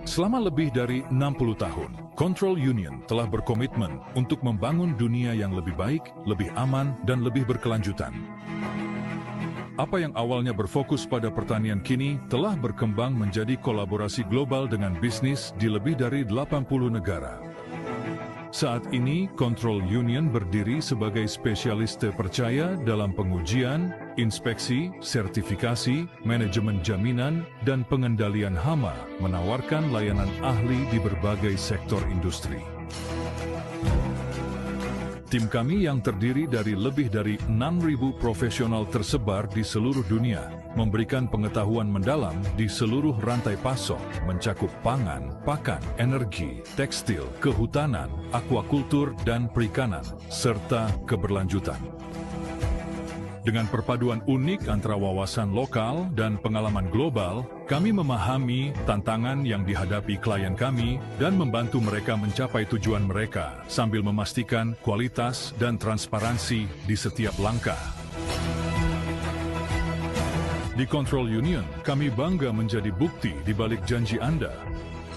Selama lebih dari 60 tahun, Control Union telah berkomitmen untuk membangun dunia yang lebih baik, lebih aman, dan lebih berkelanjutan. Apa yang awalnya berfokus pada pertanian kini telah berkembang menjadi kolaborasi global dengan bisnis di lebih dari 80 negara. Saat ini, Control Union berdiri sebagai spesialis terpercaya dalam pengujian, inspeksi, sertifikasi, manajemen jaminan, dan pengendalian hama, menawarkan layanan ahli di berbagai sektor industri. Tim kami yang terdiri dari lebih dari 6.000 profesional tersebar di seluruh dunia, memberikan pengetahuan mendalam di seluruh rantai pasok, mencakup pangan, pakan, energi, tekstil, kehutanan, aquakultur, dan perikanan, serta keberlanjutan. Dengan perpaduan unik antara wawasan lokal dan pengalaman global, kami memahami tantangan yang dihadapi klien kami dan membantu mereka mencapai tujuan mereka sambil memastikan kualitas dan transparansi di setiap langkah. Di Control Union, kami bangga menjadi bukti di balik janji Anda.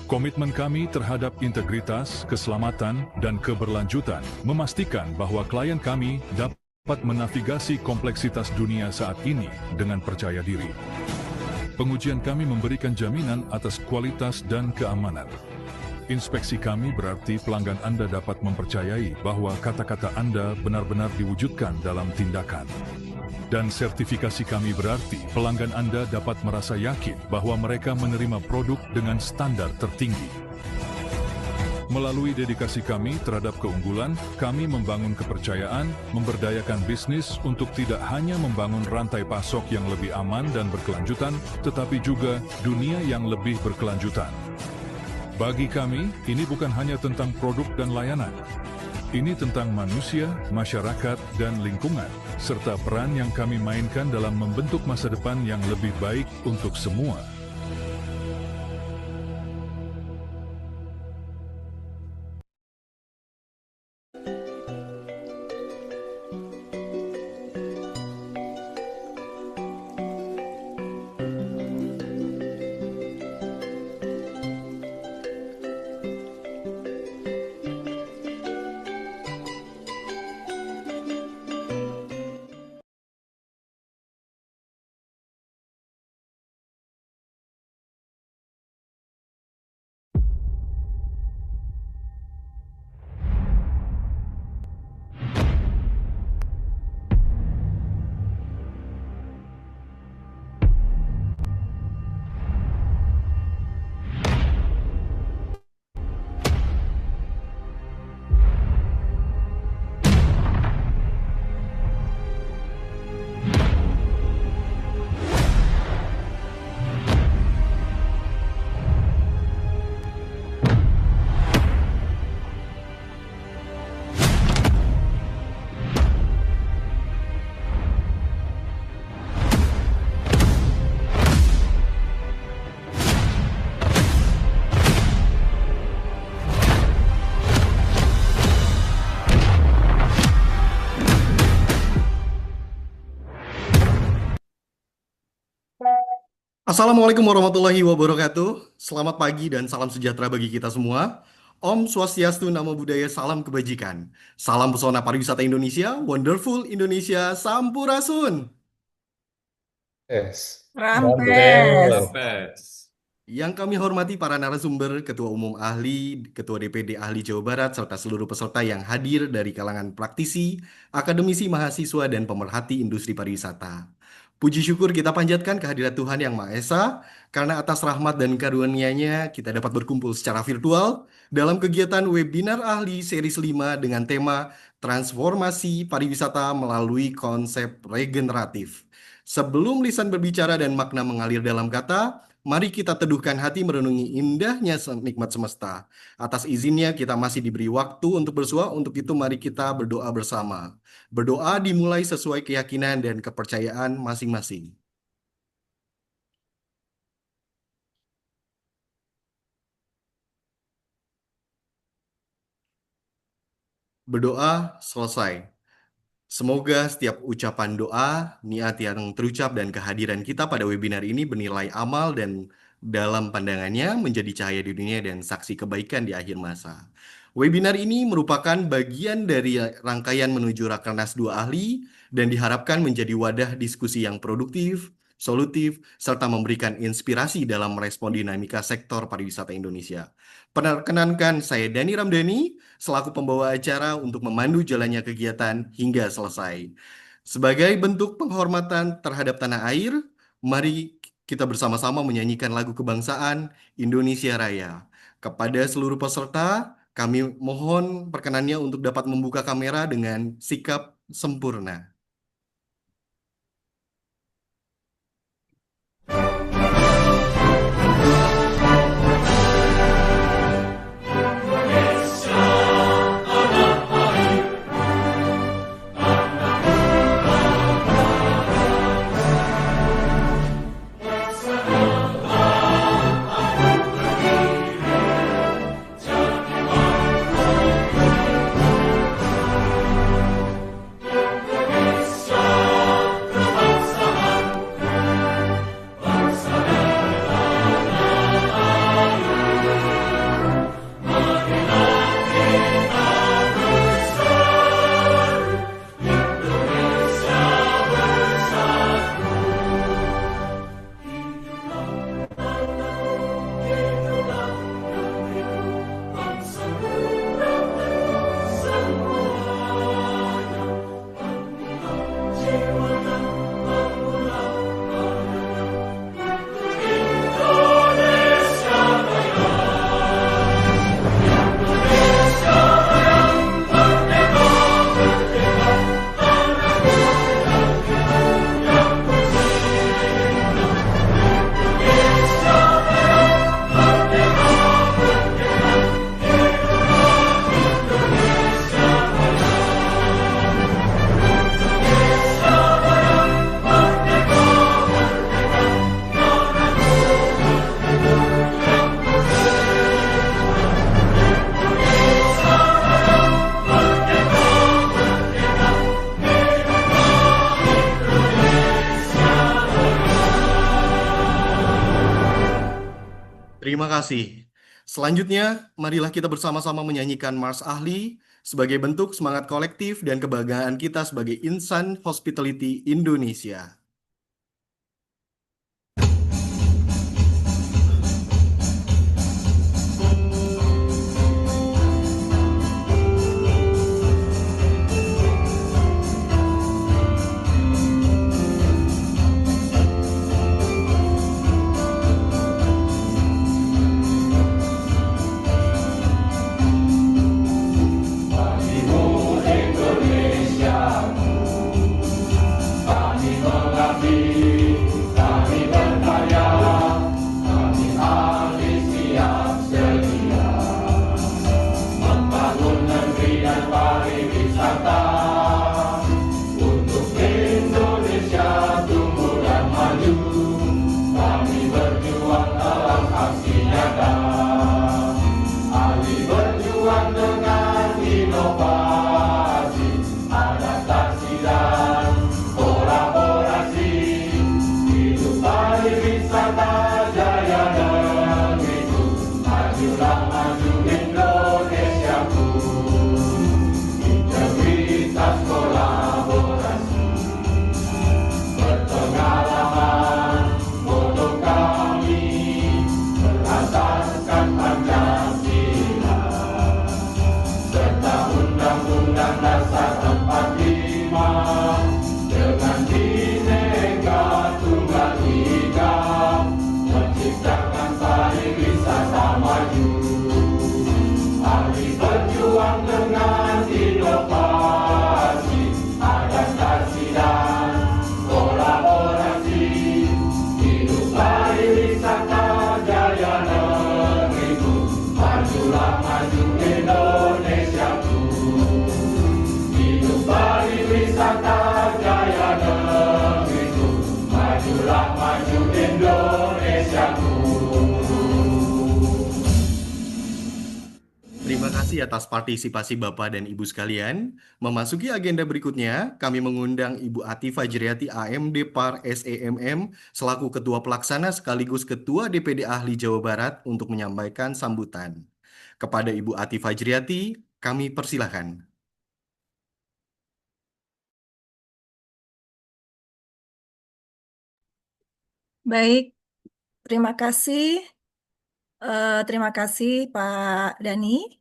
Komitmen kami terhadap integritas, keselamatan, dan keberlanjutan memastikan bahwa klien kami dapat menavigasi kompleksitas dunia saat ini dengan percaya diri. Pengujian kami memberikan jaminan atas kualitas dan keamanan. Inspeksi kami berarti pelanggan Anda dapat mempercayai bahwa kata-kata Anda benar-benar diwujudkan dalam tindakan. Dan sertifikasi kami berarti pelanggan Anda dapat merasa yakin bahwa mereka menerima produk dengan standar tertinggi. Melalui dedikasi kami terhadap keunggulan, kami membangun kepercayaan, memberdayakan bisnis untuk tidak hanya membangun rantai pasok yang lebih aman dan berkelanjutan, tetapi juga dunia yang lebih berkelanjutan. Bagi kami, ini bukan hanya tentang produk dan layanan. Ini tentang manusia, masyarakat, dan lingkungan, serta peran yang kami mainkan dalam membentuk masa depan yang lebih baik untuk semua. Assalamualaikum warahmatullahi wabarakatuh. Selamat pagi dan salam sejahtera bagi kita semua. Om Swastiastu, Namo Buddhaya, salam kebajikan. Salam pesona pariwisata Indonesia, wonderful Indonesia, Sampurasun. Yes. Rampes. Rampes. Yang kami hormati para narasumber, Ketua Umum Ahli, Ketua DPD Ahli Jawa Barat, serta seluruh peserta yang hadir dari kalangan praktisi, akademisi, mahasiswa, dan pemerhati industri pariwisata. Puji syukur kita panjatkan kehadirat Tuhan Yang Maha Esa, karena atas rahmat dan karunia-Nya kita dapat berkumpul secara virtual dalam kegiatan webinar ahli series 5 dengan tema Transformasi Pariwisata melalui Konsep Regeneratif. Sebelum lisan berbicara dan makna mengalir dalam kata, mari kita teduhkan hati merenungi indahnya nikmat semesta. Atas izinnya kita masih diberi waktu untuk bersua, untuk itu mari kita berdoa bersama. Berdoa dimulai sesuai keyakinan dan kepercayaan masing-masing. Berdoa selesai. Semoga setiap ucapan doa, niat yang terucap dan kehadiran kita pada webinar ini bernilai amal dan dalam pandangannya menjadi cahaya di dunia dan saksi kebaikan di akhir masa. Webinar ini merupakan bagian dari rangkaian menuju Rakernas 2 ahli dan diharapkan menjadi wadah diskusi yang produktif, solutif, serta memberikan inspirasi dalam merespon dinamika sektor pariwisata Indonesia. Perkenankan saya Dani Ramdhani selaku pembawa acara untuk memandu jalannya kegiatan hingga selesai. Sebagai bentuk penghormatan terhadap tanah air, mari kita bersama-sama menyanyikan lagu kebangsaan Indonesia Raya. Kepada seluruh peserta, kami mohon perkenannya untuk dapat membuka kamera dengan sikap sempurna. Terima kasih. Selanjutnya, marilah kita bersama-sama menyanyikan Mars Ahli sebagai bentuk semangat kolektif dan kebanggaan kita sebagai insan hospitality Indonesia. Kami kasih atas partisipasi Bapak dan Ibu sekalian. Memasuki agenda berikutnya, kami mengundang Ibu Ati Fajriati AMD Par SEMM selaku Ketua Pelaksana sekaligus Ketua DPD Ahli Jawa Barat untuk menyampaikan sambutan. Kepada Ibu Ati Fajriati, kami persilahkan. Baik, terima kasih. Terima kasih Pak Dani.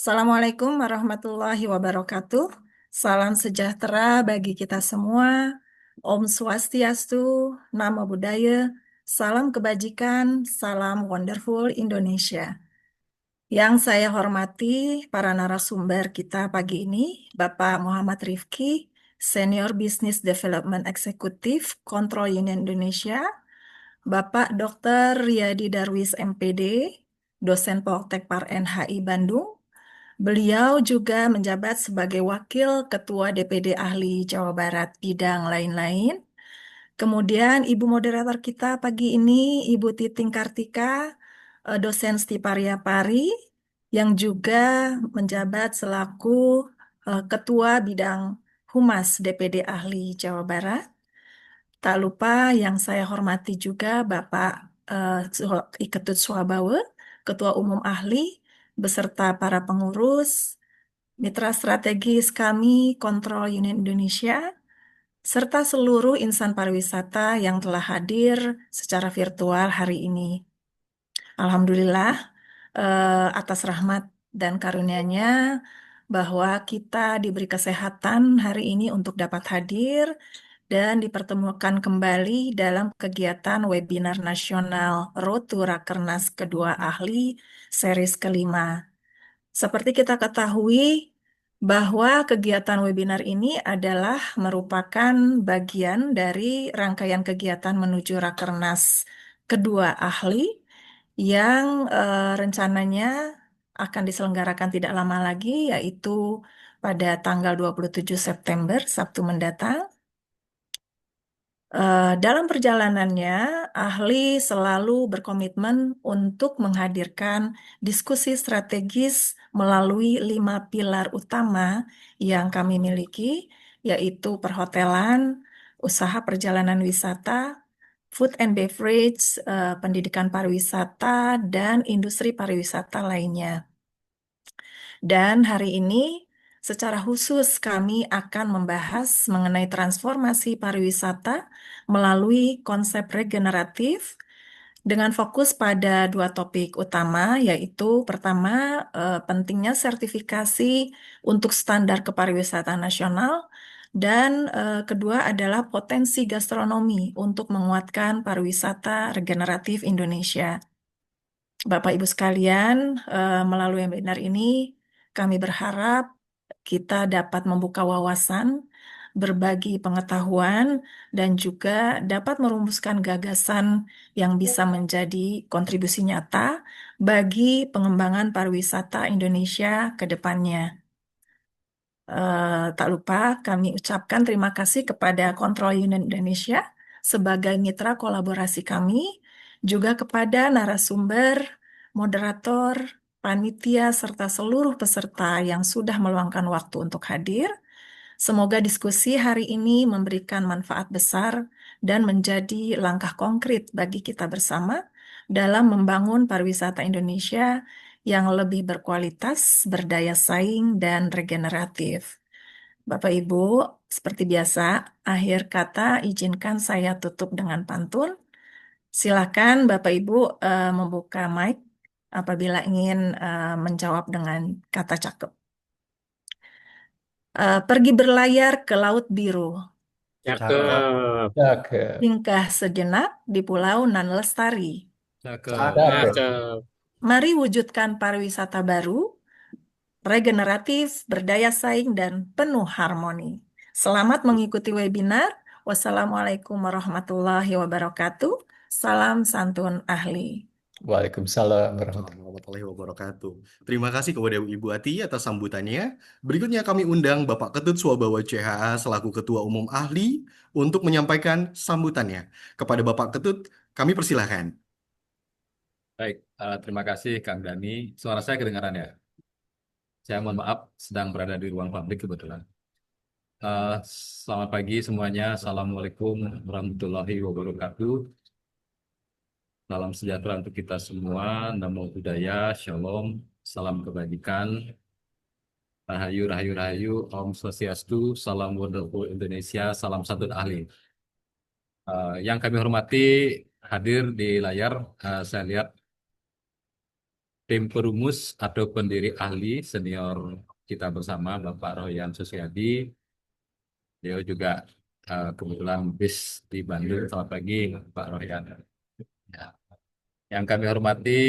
Assalamualaikum warahmatullahi wabarakatuh. Salam sejahtera bagi kita semua. Om Swastiastu, Namo Buddhaya, salam kebajikan, salam wonderful Indonesia. Yang saya hormati para narasumber kita pagi ini, Bapak Muhammad Rifki, Senior Business Development Executive Control Union Indonesia, Bapak Dr. Riyadi Darwis MPD, dosen Poltek Par NHI Bandung. Beliau juga menjabat sebagai Wakil Ketua DPD Ahli Jawa Barat bidang lain-lain. Kemudian Ibu moderator kita pagi ini, Ibu Titing Kartika, dosen Stiparia Pari, yang juga menjabat selaku Ketua Bidang Humas DPD Ahli Jawa Barat. Tak lupa yang saya hormati juga Bapak Ketut Swabawa, Ketua Umum Ahli, beserta para pengurus, mitra strategis kami, Kontrol Union Indonesia, serta seluruh insan pariwisata yang telah hadir secara virtual hari ini. Alhamdulillah, atas rahmat dan karunia-Nya bahwa kita diberi kesehatan hari ini untuk dapat hadir dan dipertemukan kembali dalam kegiatan webinar nasional Road to Rakernas Kedua Ahli series kelima. Seperti kita ketahui bahwa kegiatan webinar ini adalah merupakan bagian dari rangkaian kegiatan menuju Rakernas Kedua Ahli yang rencananya akan diselenggarakan tidak lama lagi, yaitu pada tanggal 27 September, Sabtu mendatang. Dalam perjalanannya, ahli selalu berkomitmen untuk menghadirkan diskusi strategis melalui 5 pilar utama yang kami miliki, yaitu perhotelan, usaha perjalanan wisata, food and beverage, pendidikan pariwisata, dan industri pariwisata lainnya. Dan hari ini secara khusus kami akan membahas mengenai transformasi pariwisata melalui konsep regeneratif dengan fokus pada 2 topik utama, yaitu pertama, pentingnya sertifikasi untuk standar kepariwisataan nasional, dan kedua adalah potensi gastronomi untuk menguatkan pariwisata regeneratif Indonesia. Bapak Ibu sekalian, melalui webinar ini kami berharap kita dapat membuka wawasan, berbagi pengetahuan, dan juga dapat merumuskan gagasan yang bisa menjadi kontribusi nyata bagi pengembangan pariwisata Indonesia ke depannya. Tak lupa kami ucapkan terima kasih kepada Kontrol Union Indonesia sebagai mitra kolaborasi kami, juga kepada narasumber, moderator, panitia, serta seluruh peserta yang sudah meluangkan waktu untuk hadir. Semoga diskusi hari ini memberikan manfaat besar dan menjadi langkah konkret bagi kita bersama dalam membangun pariwisata Indonesia yang lebih berkualitas, berdaya saing, dan regeneratif. Bapak Ibu, seperti biasa, akhir kata izinkan saya tutup dengan pantun. Silakan Bapak Ibu membuka mic apabila ingin menjawab dengan kata cakep. Pergi berlayar ke Laut Biru, Cakep. Cakep. singgah sejenak di Pulau Nan Lestari. Cakep. Cakep. Cakep. Mari wujudkan pariwisata baru, regeneratif, berdaya saing, dan penuh harmoni. Selamat mengikuti webinar. Wassalamualaikum warahmatullahi wabarakatuh. Salam santun ahli. Waalaikumsalam warahmatullahi Warahmatullahi wabarakatuh. Terima kasih kepada Ibu Ati atas sambutannya. Berikutnya kami undang Bapak Ketut Swabawa CHA selaku Ketua Umum Ahli untuk menyampaikan sambutannya. Kepada Bapak Ketut, kami persilahkan. Baik, terima kasih Kang Dani. Suara saya kedengaran ya? Saya mohon maaf sedang berada di ruang publik kebetulan. Eh, Selamat pagi semuanya. Assalamualaikum warahmatullahi wabarakatuh. Salam sejahtera untuk kita semua. Namo Buddhaya, Shalom, salam kebajikan. Rahayu, Rahayu, Rahayu, Om Swastiastu, Salam Wonderful Indonesia, Salam Santun Ahli. Yang kami hormati hadir di layar, saya lihat tim perumus atau pendiri ahli senior kita bersama, Bapak Royan Susyadi. Dia juga kebetulan bis di Bandung. Selamat pagi, Pak Royan. Ya. Yang kami hormati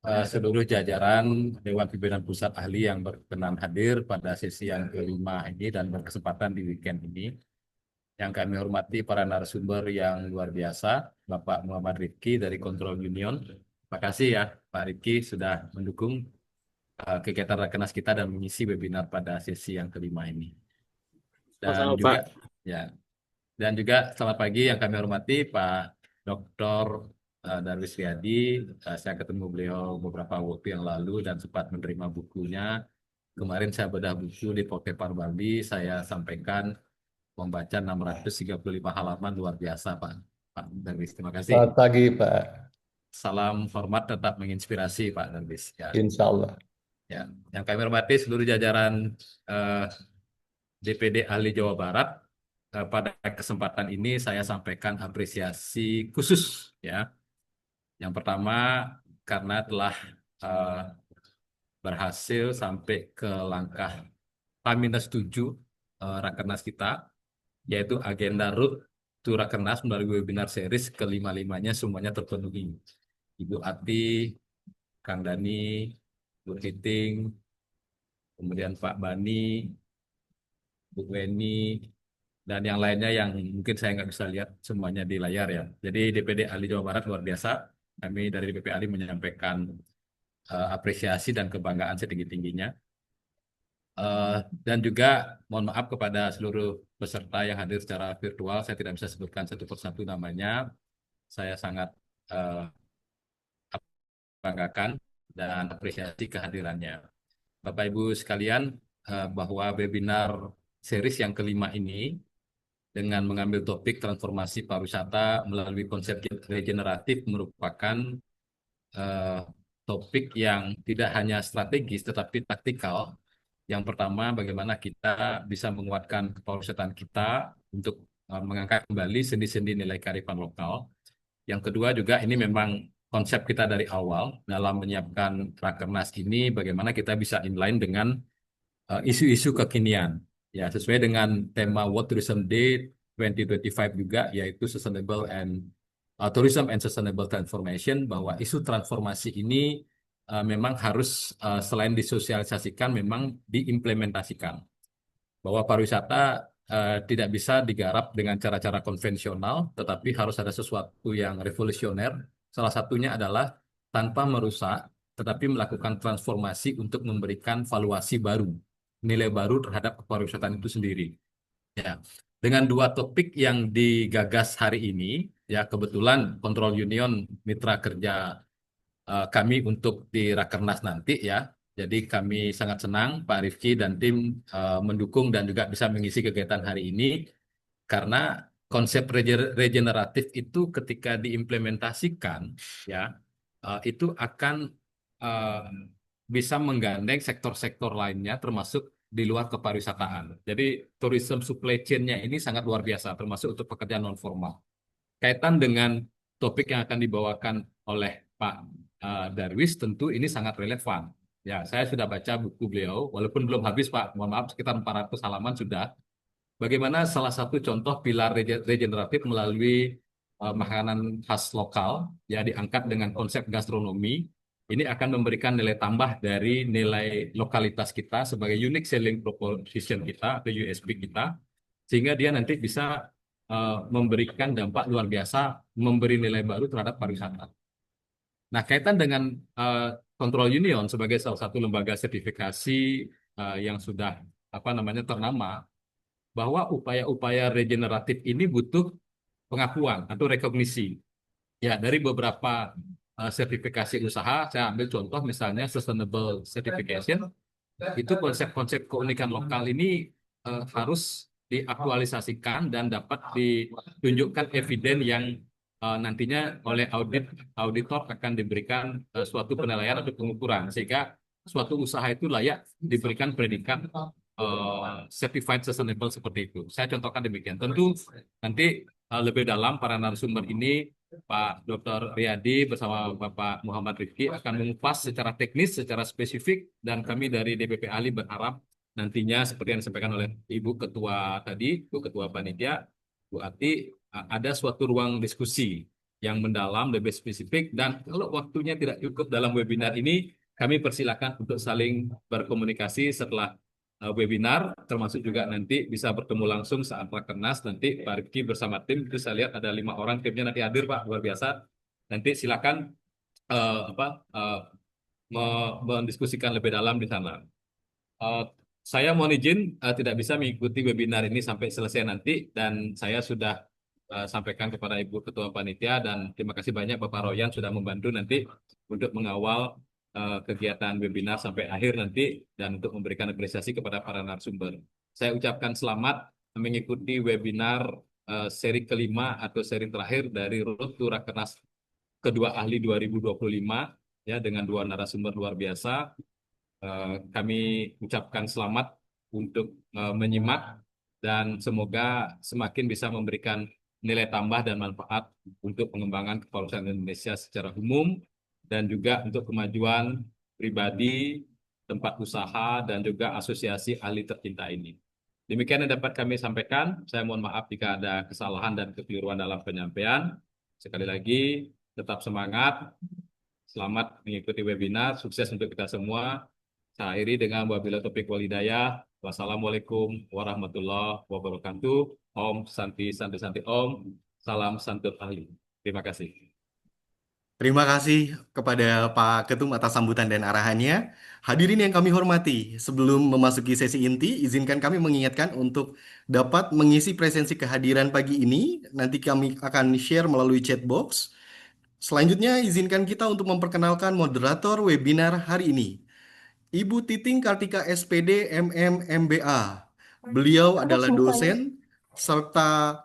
seluruh jajaran Dewan Pimpinan Pusat Ahli yang berkenan hadir pada sesi yang kelima ini dan berkesempatan di weekend ini. Yang kami hormati para narasumber yang luar biasa, Bapak Muhammad Rifki dari Control Union. Terima kasih ya Pak Rifki sudah mendukung kegiatan Rakernas kita dan mengisi webinar pada sesi yang kelima ini. Dan Sama-sama, juga Pak. ya, dan juga selamat pagi yang kami hormati Pak Dr. Darwis Riyadi. Saya ketemu beliau beberapa waktu yang lalu dan sempat menerima bukunya. Kemarin saya bedah buku di Pokepar Bali, saya sampaikan membaca 635 halaman, luar biasa Pak Darwis. Terima kasih. Selamat pagi, Pak. Salam hormat tetap menginspirasi Pak Darwis. Ya. Insya Allah. Ya. Yang kami hormati seluruh jajaran DPD Ahli Jawa Barat. Pada kesempatan ini saya sampaikan apresiasi khusus ya. Yang pertama karena telah berhasil sampai ke langkah H-7 Rakernas kita, yaitu agenda Road to Rakernas melalui webinar series kelima-limanya semuanya terpenuhi. Ibu Ati, Kang Dani, Bu Titing, kemudian Pak Bani, Bu Weni, dan yang lainnya yang mungkin saya nggak bisa lihat semuanya di layar ya. Jadi DPD Ahli Jawa Barat luar biasa. Kami dari DPP Ahli menyampaikan apresiasi dan kebanggaan setinggi-tingginya. Dan juga mohon maaf kepada seluruh peserta yang hadir secara virtual. Saya tidak bisa sebutkan satu persatu namanya. Saya sangat banggakan dan apresiasi kehadirannya. Bapak Ibu sekalian, bahwa webinar series yang kelima ini dengan mengambil topik transformasi pariwisata melalui konsep regeneratif merupakan topik yang tidak hanya strategis tetapi taktikal. Yang pertama, bagaimana kita bisa menguatkan kepariwisataan kita untuk mengangkat kembali sendi-sendi nilai kearifan lokal. Yang kedua juga ini memang konsep kita dari awal dalam menyiapkan Rakernas ini, bagaimana kita bisa inline dengan isu-isu kekinian. Ya, sesuai dengan tema World Tourism Day 2025 juga, yaitu Sustainable and Tourism and Sustainable Transformation, bahwa isu transformasi ini memang harus selain disosialisasikan, memang diimplementasikan. Bahwa pariwisata tidak bisa digarap dengan cara-cara konvensional, tetapi harus ada sesuatu yang revolusioner. Salah satunya adalah tanpa merusak, tetapi melakukan transformasi untuk memberikan valuasi baru, nilai baru terhadap kepariwisataan itu sendiri. Ya, dengan dua topik yang digagas hari ini, ya kebetulan Control Union mitra kerja kami untuk di Rakernas nanti ya. Jadi kami sangat senang Pak Rifki dan tim mendukung dan juga bisa mengisi kegiatan hari ini karena konsep regeneratif itu ketika diimplementasikan ya itu akan bisa menggandeng sektor-sektor lainnya termasuk di luar kepariwisataan. Jadi tourism supply chain-nya ini sangat luar biasa termasuk untuk pekerjaan non formal. Kaitan dengan topik yang akan dibawakan oleh Pak Darwis tentu ini sangat relevan. Ya, saya sudah baca buku beliau, walaupun belum habis Pak, mohon maaf sekitar 400 halaman sudah. Bagaimana salah satu contoh pilar regeneratif melalui makanan khas lokal, ya diangkat dengan konsep gastronomi, ini akan memberikan nilai tambah dari nilai lokalitas kita sebagai unique selling proposition kita atau USP kita, sehingga dia nanti bisa memberikan dampak luar biasa, memberi nilai baru terhadap pariwisata. Nah, kaitan dengan Control Union sebagai salah satu lembaga sertifikasi yang sudah ternama, bahwa upaya-upaya regeneratif ini butuh pengakuan atau rekognisi. Ya, dari beberapa sertifikasi usaha, saya ambil contoh misalnya Sustainable Certification, itu konsep-konsep keunikan lokal ini harus diaktualisasikan dan dapat ditunjukkan eviden yang nantinya oleh auditor akan diberikan suatu penilaian atau pengukuran sehingga suatu usaha itu layak diberikan predikat certified sustainable seperti itu. Saya contohkan demikian. Tentu nanti lebih dalam para narasumber ini Pak Dr. Riyadi bersama Bapak Muhammad Rifki akan mengupas secara teknis, secara spesifik, dan kami dari DPP Ali berharap nantinya seperti yang disampaikan oleh Ibu Ketua tadi, Ibu Ketua Panitia, Bu Ati, ada suatu ruang diskusi yang mendalam, lebih spesifik, dan kalau waktunya tidak cukup dalam webinar ini, kami persilakan untuk saling berkomunikasi setelah webinar, termasuk juga nanti bisa bertemu langsung saat rakernas. Nanti Pak Rifki bersama tim, itu saya lihat ada 5 orang timnya nanti hadir Pak, luar biasa. Nanti silakan mendiskusikan lebih dalam di sana. Eh, saya mohon izin tidak bisa mengikuti webinar ini sampai selesai nanti, dan saya sudah sampaikan kepada Ibu Ketua Panitia, dan terima kasih banyak Bapak Royan sudah membantu nanti untuk mengawal kegiatan webinar sampai akhir nanti dan untuk memberikan apresiasi kepada para narasumber. Saya ucapkan selamat mengikuti webinar seri kelima atau seri terakhir dari Road to Rakernas kedua ahli 2025 ya, dengan 2 narasumber luar biasa. Kami ucapkan selamat untuk menyimak dan semoga semakin bisa memberikan nilai tambah dan manfaat untuk pengembangan kepulauan Indonesia secara umum dan juga untuk kemajuan pribadi, tempat usaha, dan juga asosiasi ahli tercinta ini. Demikian yang dapat kami sampaikan. Saya mohon maaf jika ada kesalahan dan kekeliruan dalam penyampaian. Sekali lagi, tetap semangat. Selamat mengikuti webinar. Sukses untuk kita semua. Saya akhiri dengan wabillahi taufiq wal hidayah. Wassalamualaikum warahmatullahi wabarakatuh. Om Santi Santi Santi Om. Salam santun ahli. Terima kasih. Terima kasih kepada Pak Ketum atas sambutan dan arahannya. Hadirin yang kami hormati, sebelum memasuki sesi inti, izinkan kami mengingatkan untuk dapat mengisi presensi kehadiran pagi ini. Nanti kami akan share melalui chat box. Selanjutnya, izinkan kita untuk memperkenalkan moderator webinar hari ini, Ibu Titing Kartika SPD MM MBA. Beliau adalah dosen serta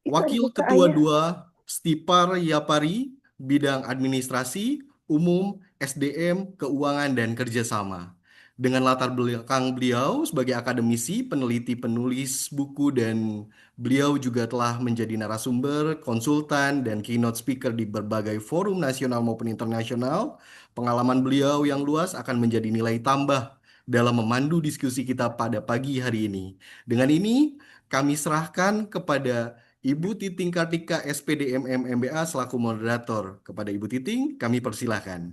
Wakil Ketua 2 Stipar Yapari, bidang administrasi, umum, SDM, keuangan, dan kerjasama. Dengan latar belakang beliau sebagai akademisi, peneliti, penulis buku, dan beliau juga telah menjadi narasumber, konsultan, dan keynote speaker di berbagai forum nasional maupun internasional. Pengalaman beliau yang luas akan menjadi nilai tambah dalam memandu diskusi kita pada pagi hari ini. Dengan ini, kami serahkan kepada Ibu Titing Kartika SPD MM MBA selaku moderator. Kepada Ibu Titing, kami persilahkan.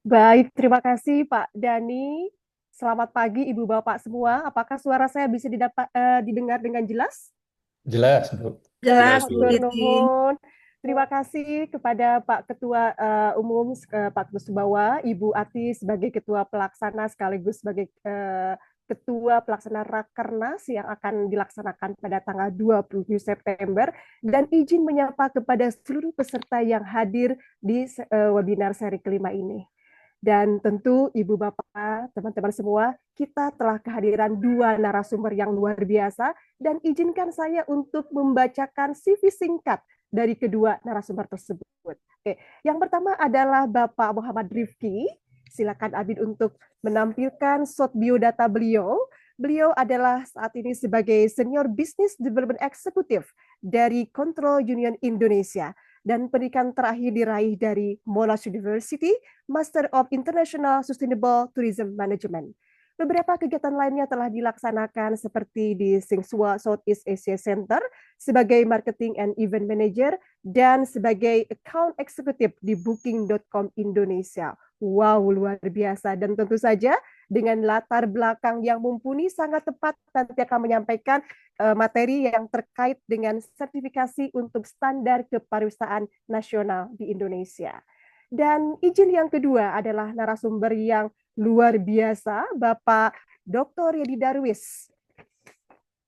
Baik, terima kasih Pak Dani. Selamat pagi Ibu Bapak semua. Apakah suara saya bisa didengar dengan jelas? Jelas, Bu. Jelas, Bu Matur Titing. nuwun. Terima kasih kepada Pak Ketua Umum Pak Kusbawa, Ibu Ati sebagai Ketua Pelaksana sekaligus sebagai Ketua Pelaksana Rakernas yang akan dilaksanakan pada tanggal 27 September, dan izin menyapa kepada seluruh peserta yang hadir di webinar seri kelima ini. Dan tentu Ibu Bapak, teman-teman semua, kita telah kehadiran 2 narasumber yang luar biasa, dan izinkan saya untuk membacakan CV singkat dari kedua narasumber tersebut. Oke. Yang pertama adalah Bapak Muhammad Rifki. Silakan Abid untuk menampilkan short biodata beliau. Beliau adalah saat ini sebagai Senior Business Development Executive dari Control Union Indonesia, dan pendidikan terakhir diraih dari Monash University, Master of International Sustainable Tourism Management. Beberapa kegiatan lainnya telah dilaksanakan seperti di Singsua Southeast Asia Center sebagai Marketing and Event Manager dan sebagai Account Executive di Booking.com Indonesia. Wow, luar biasa. Dan tentu saja dengan latar belakang yang mumpuni, sangat tepat nanti akan menyampaikan materi yang terkait dengan sertifikasi untuk standar kepariwisataan nasional di Indonesia. Dan izin yang kedua adalah narasumber yang luar biasa, Bapak Dr. Yedi Darwis.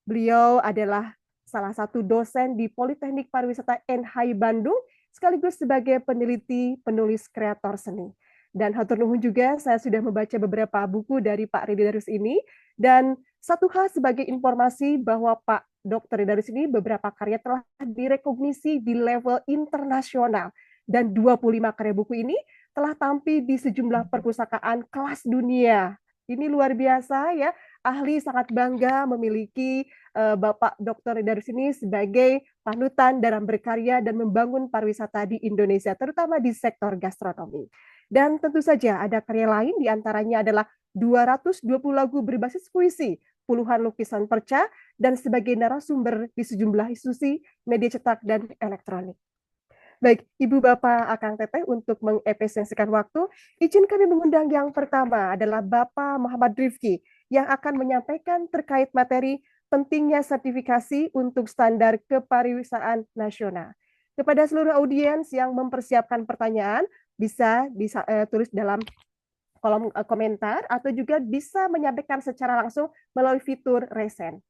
Beliau adalah salah satu dosen di Politeknik Pariwisata NHI Bandung, sekaligus sebagai peneliti, penulis, kreator seni. Dan hatur nuhun juga, saya sudah membaca beberapa buku dari Pak Ridhi Darus ini. Dan satu hal sebagai informasi bahwa Pak Dr. Ridhi Darus ini beberapa karya telah direkognisi di level internasional. Dan 25 karya buku ini telah tampil di sejumlah perpustakaan kelas dunia. Ini luar biasa ya, ahli sangat bangga memiliki Bapak Dr. Ridhi Darus ini sebagai panutan dalam berkarya dan membangun pariwisata di Indonesia, terutama di sektor gastronomi. Dan tentu saja ada karya lain, diantaranya adalah 220 lagu berbasis puisi, puluhan lukisan perca, dan sebagai narasumber di sejumlah institusi media cetak dan elektronik. Baik, Ibu Bapak Akang Teteh, untuk mengefisiensikan waktu, izin kami mengundang yang pertama adalah Bapak Muhammad Rifki yang akan menyampaikan terkait materi pentingnya sertifikasi untuk standar kepariwisataan nasional. Kepada seluruh audiens yang mempersiapkan pertanyaan, bisa tulis dalam kolom komentar atau juga bisa menyampaikan secara langsung melalui fitur Raise Hand.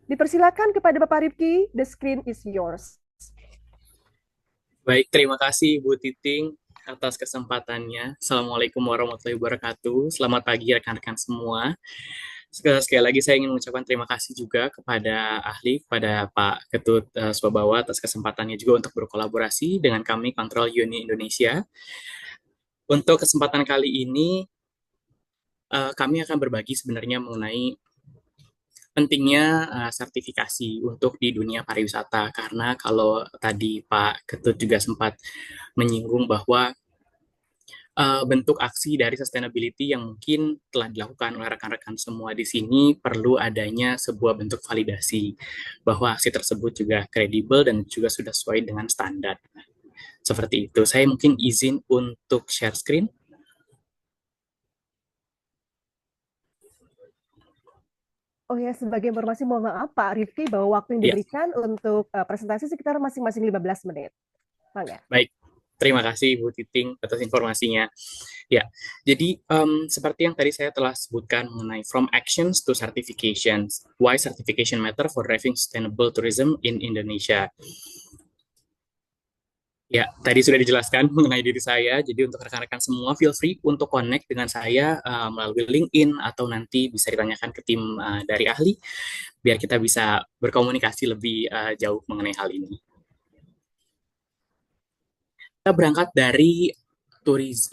Dipersilakan kepada Bapak Rifki, the screen is yours. Baik, terima kasih Bu Titing atas kesempatannya. Assalamualaikum warahmatullahi wabarakatuh. Selamat pagi rekan-rekan semua. Sekali lagi saya ingin mengucapkan terima kasih juga kepada ahli, kepada Pak Ketut Swabawa atas kesempatannya juga untuk berkolaborasi dengan kami Control Uni Indonesia. Untuk kesempatan kali ini, kami akan berbagi sebenarnya mengenai pentingnya sertifikasi untuk di dunia pariwisata, karena kalau tadi Pak Ketut juga sempat menyinggung bahwa bentuk aksi dari sustainability yang mungkin telah dilakukan oleh rekan-rekan semua di sini perlu adanya sebuah bentuk validasi bahwa aksi tersebut juga kredibel dan juga sudah sesuai dengan standar. Seperti itu. Saya mungkin izin untuk share screen. Oh ya, sebagai informasi, mohon maaf Pak Rifki, bahwa waktu yang diberikan untuk presentasi sekitar masing-masing 15 menit. Mangga. Baik, terima kasih Bu Titing atas informasinya. Ya, jadi seperti yang tadi saya telah sebutkan mengenai from actions to certifications, why certification matter for driving sustainable tourism in Indonesia. Ya, tadi sudah dijelaskan mengenai diri saya, jadi untuk rekan-rekan semua, feel free untuk connect dengan saya melalui LinkedIn atau nanti bisa ditanyakan ke tim dari ahli, biar kita bisa berkomunikasi lebih jauh mengenai hal ini. Kita berangkat dari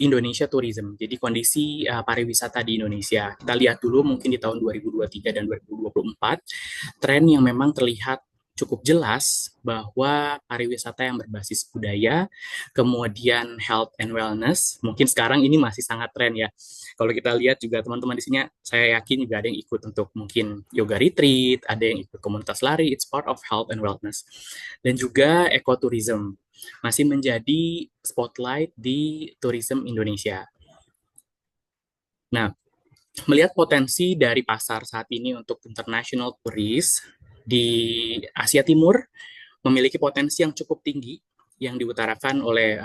Indonesia Tourism, jadi kondisi pariwisata di Indonesia. Kita lihat dulu mungkin di tahun 2023 dan 2024, tren yang memang terlihat cukup jelas bahwa pariwisata yang berbasis budaya, kemudian health and wellness, mungkin sekarang ini masih sangat tren ya. Kalau kita lihat juga teman-teman di sini, saya yakin juga ada yang ikut untuk mungkin yoga retreat, ada yang ikut komunitas lari, it's part of health and wellness. Dan juga ecotourism, masih menjadi spotlight di tourism Indonesia. Nah, melihat potensi dari pasar saat ini untuk international tourist, di Asia Timur memiliki potensi yang cukup tinggi yang diutarakan oleh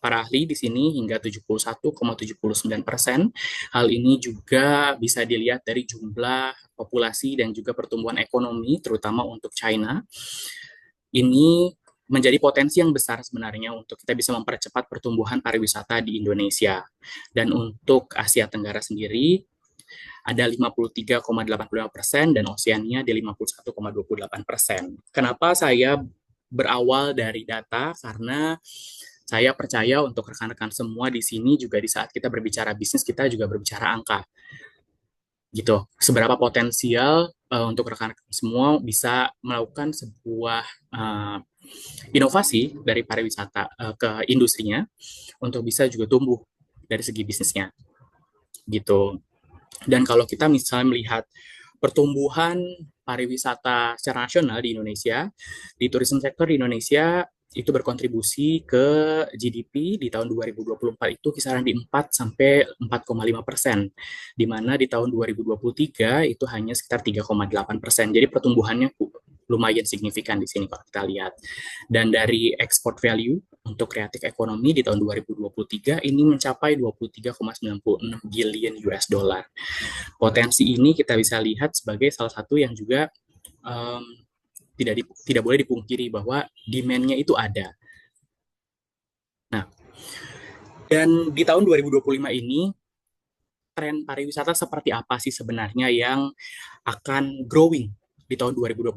para ahli di sini hingga 71,79%. Hal ini juga bisa dilihat dari jumlah populasi dan juga pertumbuhan ekonomi, terutama untuk China. Ini menjadi potensi yang besar sebenarnya untuk kita bisa mempercepat pertumbuhan pariwisata di Indonesia. Dan untuk Asia Tenggara sendiri, ada 53,85% dan Oseania di 51,28%. Kenapa saya berawal dari data? Karena saya percaya untuk rekan-rekan semua di sini juga di saat kita berbicara bisnis, kita juga berbicara angka. Gitu. Seberapa potensial untuk rekan-rekan semua bisa melakukan sebuah inovasi dari pariwisata ke industrinya untuk bisa juga tumbuh dari segi bisnisnya. Gitu. Dan kalau kita misalnya melihat pertumbuhan pariwisata secara nasional di Indonesia, di tourism sector di Indonesia itu berkontribusi ke GDP di tahun 2024 itu kisaran di 4 sampai 4,5%, di mana di tahun 2023 itu hanya sekitar 3,8%. Jadi pertumbuhannya lumayan signifikan di sini kalau kita lihat. Dan dari export value untuk kreatif ekonomi di tahun 2023 ini mencapai 23,96 billion US dollar. Potensi ini kita bisa lihat sebagai salah satu yang juga tidak boleh dipungkiri bahwa demand-nya itu ada. Nah, Dan di tahun 2025 ini, tren pariwisata seperti apa sih sebenarnya yang akan growing di tahun 2025?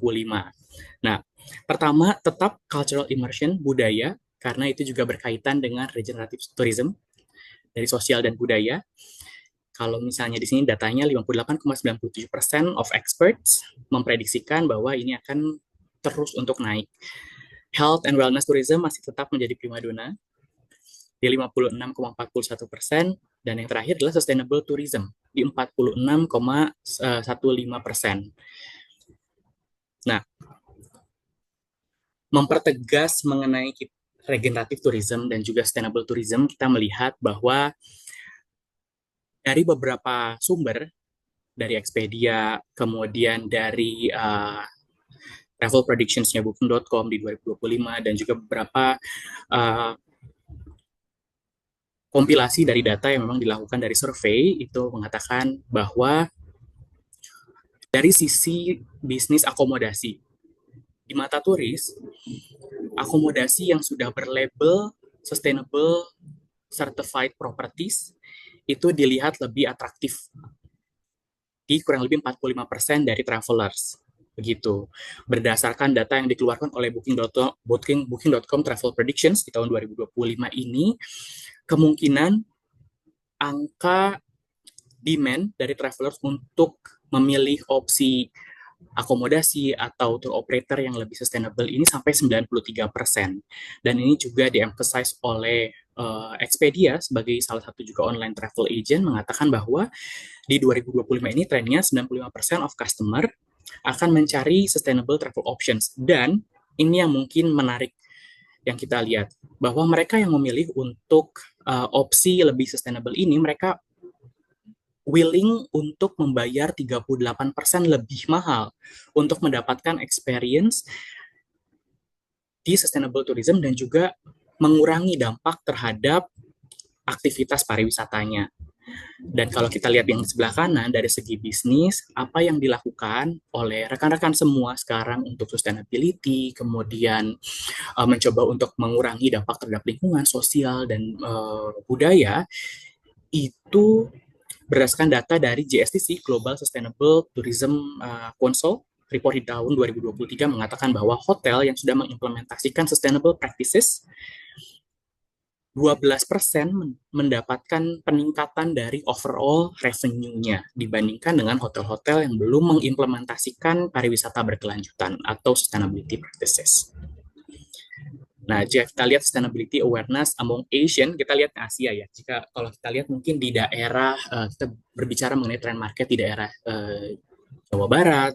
Nah, pertama, tetap cultural immersion, budaya, karena itu juga berkaitan dengan regenerative tourism dari sosial dan budaya. Kalau misalnya di sini datanya 58,97% of experts memprediksikan bahwa ini akan terus untuk naik. Health and wellness tourism masih tetap menjadi primadona di 56,41%, dan yang terakhir adalah sustainable tourism di 46,15%. Nah, mempertegas mengenai regenerative tourism dan juga sustainable tourism, kita melihat bahwa dari beberapa sumber, dari Expedia, kemudian dari travel predictions-nya Booking.com di 2025, dan juga beberapa kompilasi dari data yang memang dilakukan dari survei, itu mengatakan bahwa dari sisi bisnis akomodasi, di mata turis, akomodasi yang sudah berlabel sustainable certified properties itu dilihat lebih atraktif di kurang lebih 45% dari travelers. Begitu. Berdasarkan data yang dikeluarkan oleh Booking.com Travel Predictions di tahun 2025 ini, kemungkinan angka demand dari travelers untuk memilih opsi akomodasi atau tour operator yang lebih sustainable ini sampai 93%. Dan ini juga di-emphasize oleh Expedia sebagai salah satu juga online travel agent, mengatakan bahwa di 2025 ini trennya 95% of customer akan mencari sustainable travel options. Dan ini yang mungkin menarik yang kita lihat, bahwa mereka yang memilih untuk opsi lebih sustainable ini, mereka willing untuk membayar 38% lebih mahal untuk mendapatkan experience di sustainable tourism dan juga mengurangi dampak terhadap aktivitas pariwisatanya. Dan kalau kita lihat yang sebelah kanan, dari segi bisnis, apa yang dilakukan oleh rekan-rekan semua sekarang untuk sustainability, kemudian mencoba untuk mengurangi dampak terhadap lingkungan, sosial, dan budaya, itu berdasarkan data dari GSTC, Global Sustainable Tourism Council, report di tahun 2023 mengatakan bahwa hotel yang sudah mengimplementasikan sustainable practices 12% mendapatkan peningkatan dari overall revenue-nya dibandingkan dengan hotel-hotel yang belum mengimplementasikan pariwisata berkelanjutan atau sustainability practices. Nah, jika kita lihat sustainability awareness among Asian, kita lihat ke Asia ya. Jika kalau kita lihat mungkin di daerah, kita berbicara mengenai trend market di daerah Jawa Barat,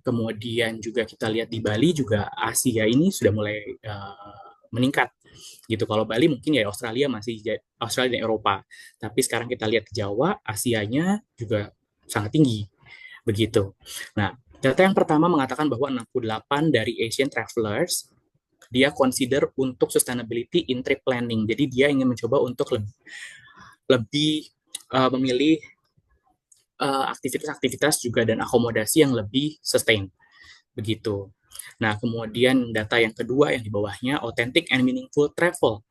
kemudian juga kita lihat di Bali juga Asia ini sudah mulai meningkat gitu. Kalau Bali mungkin ya Australia dan Eropa, tapi sekarang kita lihat ke Jawa, Asianya juga sangat tinggi begitu. Nah, data yang pertama mengatakan bahwa 68 dari Asian travelers dia consider untuk sustainability in trip planning. Jadi dia ingin mencoba untuk lebih memilih aktivitas-aktivitas juga dan akomodasi yang lebih sustain begitu. Nah, kemudian data yang kedua yang di bawahnya, authentic and meaningful travel.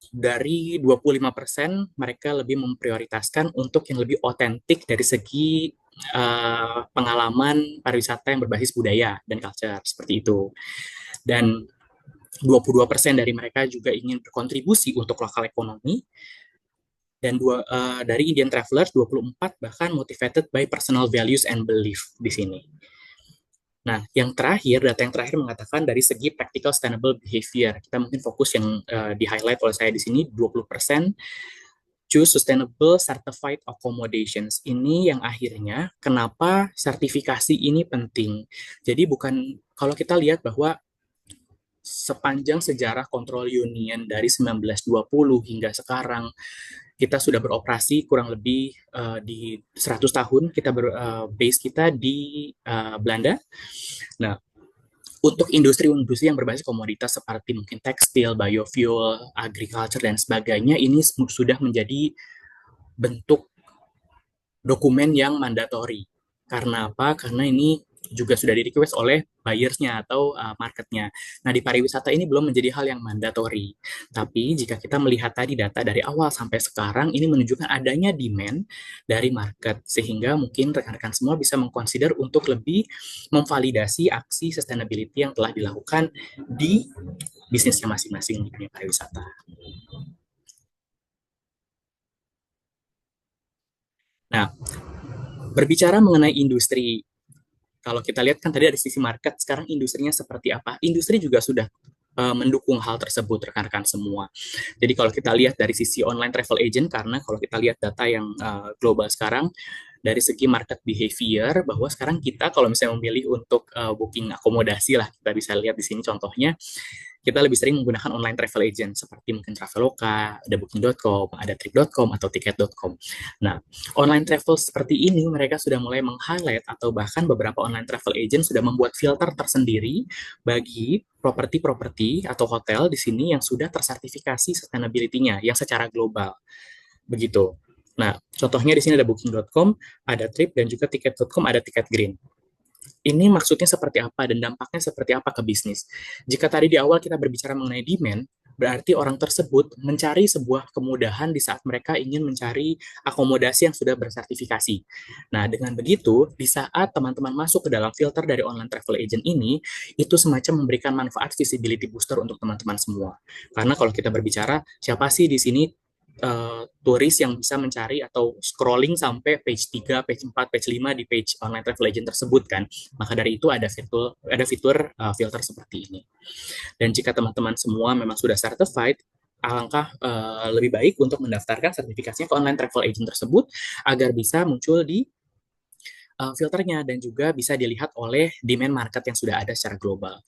Dari 25% mereka lebih memprioritaskan untuk yang lebih otentik dari segi pengalaman pariwisata yang berbasis budaya dan culture, seperti itu. Dan 22% dari mereka juga ingin berkontribusi untuk lokal ekonomi. Dan dari Indian travelers, 24 bahkan motivated by personal values and belief di sini. Nah, data yang terakhir mengatakan dari segi practical sustainable behavior. Kita mungkin fokus yang di-highlight oleh saya di sini, 20% choose sustainable certified accommodations. Ini yang akhirnya kenapa sertifikasi ini penting. Jadi kalau kita lihat bahwa sepanjang sejarah Control Union dari 1920 hingga sekarang, kita sudah beroperasi kurang lebih di 100 tahun, base kita di Belanda. Nah, untuk industri-industri yang berbasis komoditas seperti mungkin tekstil, biofuel, agriculture, dan sebagainya, ini sudah menjadi bentuk dokumen yang mandatori. Karena apa? Karena ini juga sudah di-request oleh buyers-nya atau market-nya. Nah, di pariwisata ini belum menjadi hal yang mandatori. Tapi jika kita melihat tadi data dari awal sampai sekarang, ini menunjukkan adanya demand dari market, sehingga mungkin rekan-rekan semua bisa mengconsider untuk lebih memvalidasi aksi sustainability yang telah dilakukan di bisnisnya masing-masing di dunia pariwisata. Nah, berbicara mengenai industri, kalau kita lihat kan tadi dari sisi market, sekarang industrinya seperti apa? Industri juga sudah mendukung hal tersebut, rekan-rekan semua. Jadi kalau kita lihat dari sisi online travel agent, karena kalau kita lihat data yang global sekarang, dari segi market behavior, bahwa sekarang kita kalau misalnya memilih untuk booking akomodasi lah, kita bisa lihat di sini contohnya, kita lebih sering menggunakan online travel agent seperti mungkin Traveloka, ada booking.com, ada trip.com atau tiket.com. Nah, online travel seperti ini mereka sudah mulai meng-highlight atau bahkan beberapa online travel agent sudah membuat filter tersendiri bagi properti-properti atau hotel di sini yang sudah tersertifikasi sustainability-nya yang secara global. Begitu. Nah, contohnya di sini ada booking.com, ada trip dan juga tiket.com, ada tiket green. Ini maksudnya seperti apa dan dampaknya seperti apa ke bisnis. Jika tadi di awal kita berbicara mengenai demand, berarti orang tersebut mencari sebuah kemudahan di saat mereka ingin mencari akomodasi yang sudah bersertifikasi. Nah, dengan begitu, di saat teman-teman masuk ke dalam filter dari online travel agent ini, itu semacam memberikan manfaat visibility booster untuk teman-teman semua. Karena kalau kita berbicara, siapa sih di sini turis yang bisa mencari atau scrolling sampai page 3, page 4, page 5 di page online travel agent tersebut kan. Maka dari itu ada fitur filter seperti ini. Dan jika teman-teman semua memang sudah certified, alangkah lebih baik untuk mendaftarkan sertifikasinya ke online travel agent tersebut agar bisa muncul di filternya dan juga bisa dilihat oleh demand market yang sudah ada secara global.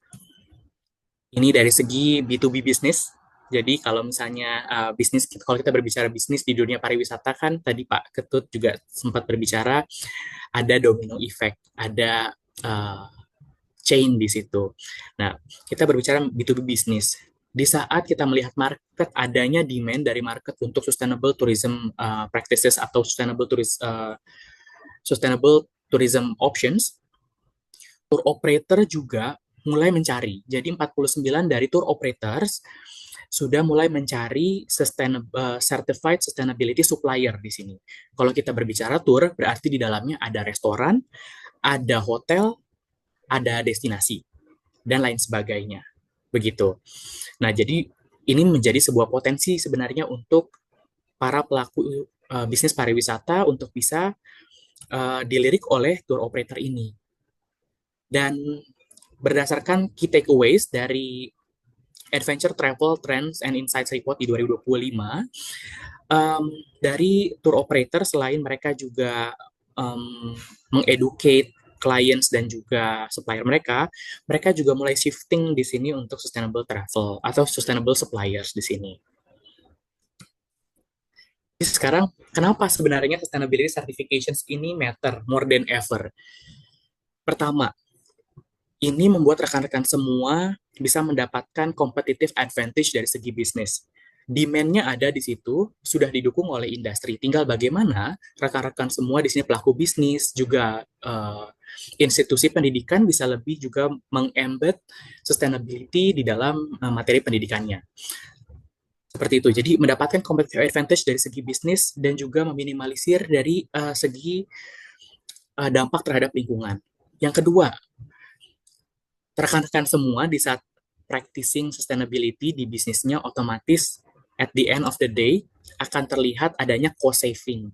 Ini dari segi B2B bisnis. Jadi kalau misalnya bisnis, kalau kita berbicara bisnis di dunia pariwisata kan tadi Pak Ketut juga sempat berbicara ada domino effect, ada chain di situ. Nah, kita berbicara B2B bisnis. Di saat kita melihat market adanya demand dari market untuk sustainable tourism practices atau sustainable tourism options, tour operator juga mulai mencari. Jadi 49 dari tour operators sudah mulai mencari certified sustainability supplier di sini. Kalau kita berbicara tour, berarti di dalamnya ada restoran, ada hotel, ada destinasi, dan lain sebagainya. Begitu. Nah, jadi ini menjadi sebuah potensi sebenarnya untuk para pelaku bisnis pariwisata untuk bisa dilirik oleh tour operator ini. Dan berdasarkan key takeaways dari Adventure Travel Trends and Insights Report di 2025, dari tour operator selain mereka juga mengeducate clients dan juga supplier mereka juga mulai shifting di sini untuk sustainable travel atau sustainable suppliers di sini. Jadi sekarang, kenapa sebenarnya sustainability certifications ini matter more than ever? Pertama, ini membuat rekan-rekan semua bisa mendapatkan competitive advantage dari segi bisnis. Demand-nya ada di situ, sudah didukung oleh industri. Tinggal bagaimana rekan-rekan semua di sini pelaku bisnis, juga institusi pendidikan bisa lebih juga meng-embed sustainability di dalam materi pendidikannya. Seperti itu. Jadi mendapatkan competitive advantage dari segi bisnis dan juga meminimalisir dari segi dampak terhadap lingkungan. Yang kedua, rekan-rekan semua di saat practicing sustainability di bisnisnya otomatis at the end of the day akan terlihat adanya cost saving.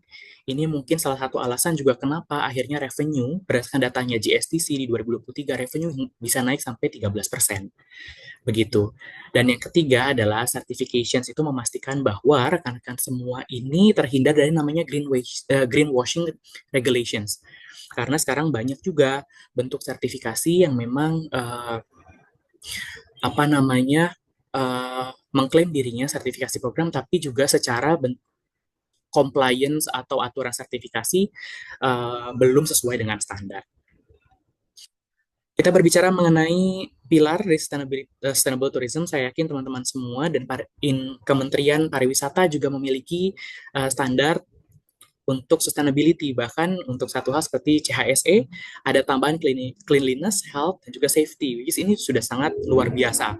Ini mungkin salah satu alasan juga kenapa akhirnya revenue berdasarkan datanya GSTC di 2023 revenue bisa naik sampai 13%. Begitu. Dan yang ketiga adalah certifications itu memastikan bahwa rekan-rekan semua ini terhindar dari namanya greenwashing regulations. Karena sekarang banyak juga bentuk sertifikasi yang memang mengklaim dirinya sertifikasi program, tapi juga secara compliance atau aturan sertifikasi belum sesuai dengan standar. Kita berbicara mengenai pilar dari sustainable tourism, saya yakin teman-teman semua dan Kementerian Pariwisata juga memiliki standar untuk sustainability, bahkan untuk satu hal seperti CHSE, ada tambahan cleanliness, health, dan juga safety, which is ini sudah sangat luar biasa.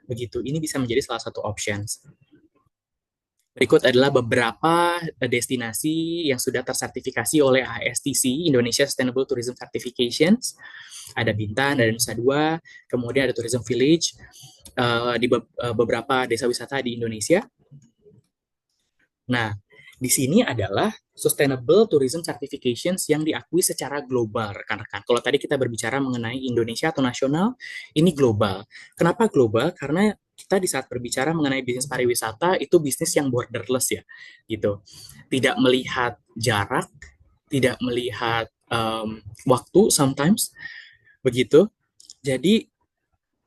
Begitu, ini bisa menjadi salah satu options. Berikut adalah beberapa destinasi yang sudah tersertifikasi oleh ISTC, Indonesia Sustainable Tourism Certifications. Ada Bintan, ada Nusa Dua, kemudian ada Tourism Village di beberapa desa wisata di Indonesia. Nah, di sini adalah Sustainable Tourism Certifications yang diakui secara global, rekan-rekan. Kalau tadi kita berbicara mengenai Indonesia atau nasional, ini global. Kenapa global? Karena kita di saat berbicara mengenai bisnis pariwisata, itu bisnis yang borderless ya, gitu. Tidak melihat jarak, tidak melihat waktu sometimes, begitu. Jadi,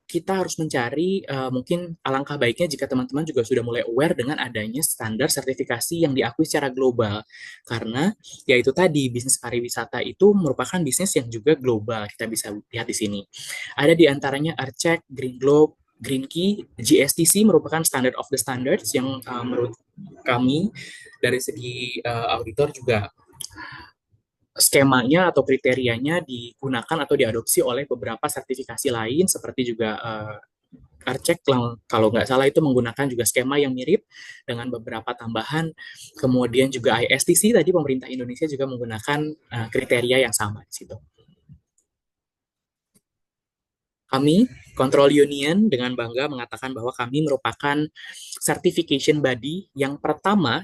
kita harus mencari mungkin alangkah baiknya jika teman-teman juga sudah mulai aware dengan adanya standar sertifikasi yang diakui secara global. Karena yaitu tadi bisnis pariwisata itu merupakan bisnis yang juga global. Kita bisa lihat di sini. Ada di antaranya Archeck, Green Globe, Green Key, GSTC merupakan standard of the standards yang menurut kami dari segi auditor juga skemanya atau kriterianya digunakan atau diadopsi oleh beberapa sertifikasi lain seperti juga Archeck kalau nggak salah itu menggunakan juga skema yang mirip dengan beberapa tambahan. Kemudian juga ISTC tadi pemerintah Indonesia juga menggunakan kriteria yang sama di situ. Kami, Control Union, dengan bangga mengatakan bahwa kami merupakan certification body yang pertama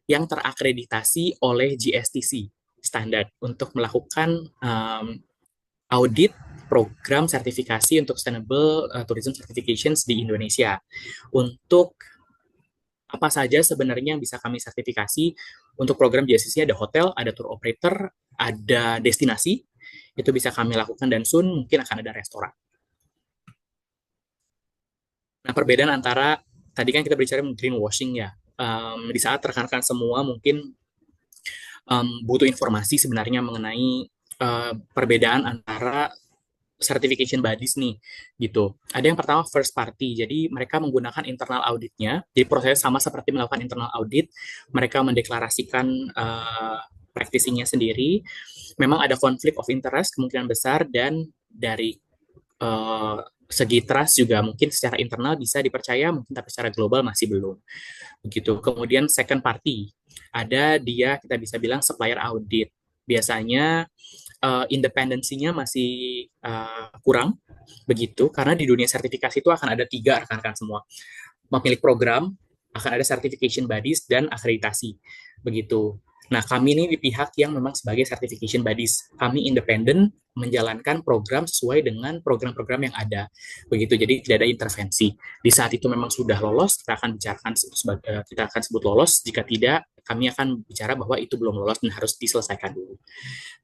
yang terakreditasi oleh GSTC standar untuk melakukan audit program sertifikasi untuk Sustainable Tourism Certifications di Indonesia. Untuk apa saja sebenarnya yang bisa kami sertifikasi untuk program GSTC, ada hotel, ada tour operator, ada destinasi, itu bisa kami lakukan dan soon mungkin akan ada restoran. Nah, perbedaan antara, tadi kan kita bicara greenwashing ya, di saat rekan-rekan semua mungkin butuh informasi sebenarnya mengenai perbedaan antara certification bodies nih, gitu. Ada yang pertama first party, jadi mereka menggunakan internal auditnya, jadi prosesnya sama seperti melakukan internal audit, mereka mendeklarasikan practicing-nya sendiri, memang ada conflict of interest kemungkinan besar, dan dari segi trust juga mungkin secara internal bisa dipercaya, mungkin tapi secara global masih belum. Begitu. Kemudian second party, ada dia kita bisa bilang supplier audit. Biasanya independensinya masih kurang, begitu, karena di dunia sertifikasi itu akan ada 3 rekan-rekan semua. Pemilik program, akan ada certification bodies, dan akreditasi, begitu. Nah, kami ini di pihak yang memang sebagai certification bodies. Kami independen menjalankan program sesuai dengan program-program yang ada. Begitu, jadi tidak ada intervensi. Di saat itu memang sudah lolos, kita akan bicarakan kita akan sebut lolos. Jika tidak, kami akan bicara bahwa itu belum lolos dan harus diselesaikan dulu.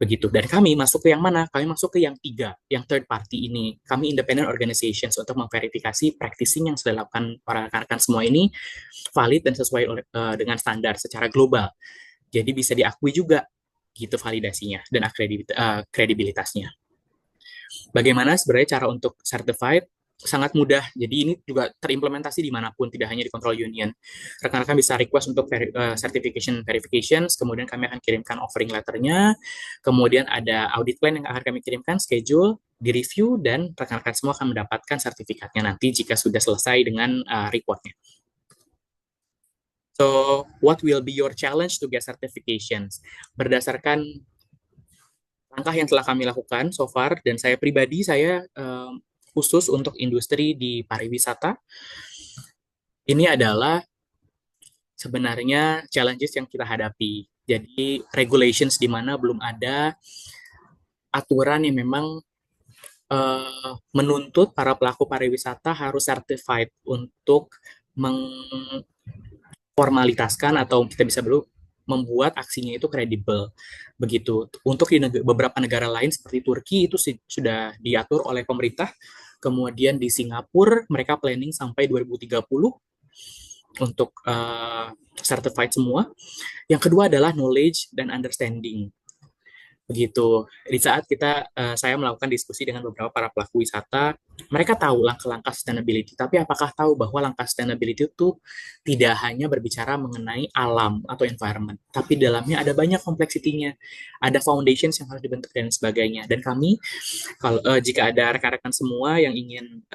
Begitu. Dan kami masuk ke yang mana? Kami masuk ke yang 3, yang third party ini. Kami independent organizations untuk memverifikasi practicing yang sudah dilakukan para rekan-rekan semua ini valid dan sesuai dengan standar secara global. Jadi bisa diakui juga gitu validasinya dan kredibilitasnya. Bagaimana sebenarnya cara untuk certified? Sangat mudah. Jadi ini juga terimplementasi dimanapun, tidak hanya di Control Union. Rekan-rekan bisa request untuk certification verifications, kemudian kami akan kirimkan offering letternya, kemudian ada audit plan yang akan kami kirimkan, schedule, di-review, dan rekan-rekan semua akan mendapatkan sertifikatnya nanti jika sudah selesai dengan reportnya. So, what will be your challenge to get certifications? Berdasarkan langkah yang telah kami lakukan so far, dan saya pribadi, saya khusus untuk industri di pariwisata, ini adalah sebenarnya challenges yang kita hadapi. Jadi, regulations di mana belum ada aturan yang memang menuntut para pelaku pariwisata harus certified untuk formalitaskan atau kita bisa membuat aksinya itu kredibel. Begitu. Untuk di beberapa negara lain seperti Turki itu sudah diatur oleh pemerintah. Kemudian di Singapura mereka planning sampai 2030 untuk certified semua. Yang kedua adalah knowledge dan understanding. Begitu. Di saat saya melakukan diskusi dengan beberapa para pelaku wisata, mereka tahu langkah-langkah sustainability, tapi apakah tahu bahwa langkah sustainability itu tidak hanya berbicara mengenai alam atau environment, tapi dalamnya ada banyak kompleksitinya, ada foundations yang harus dibentuk dan sebagainya. Dan kami, kalau jika ada rekan-rekan semua yang ingin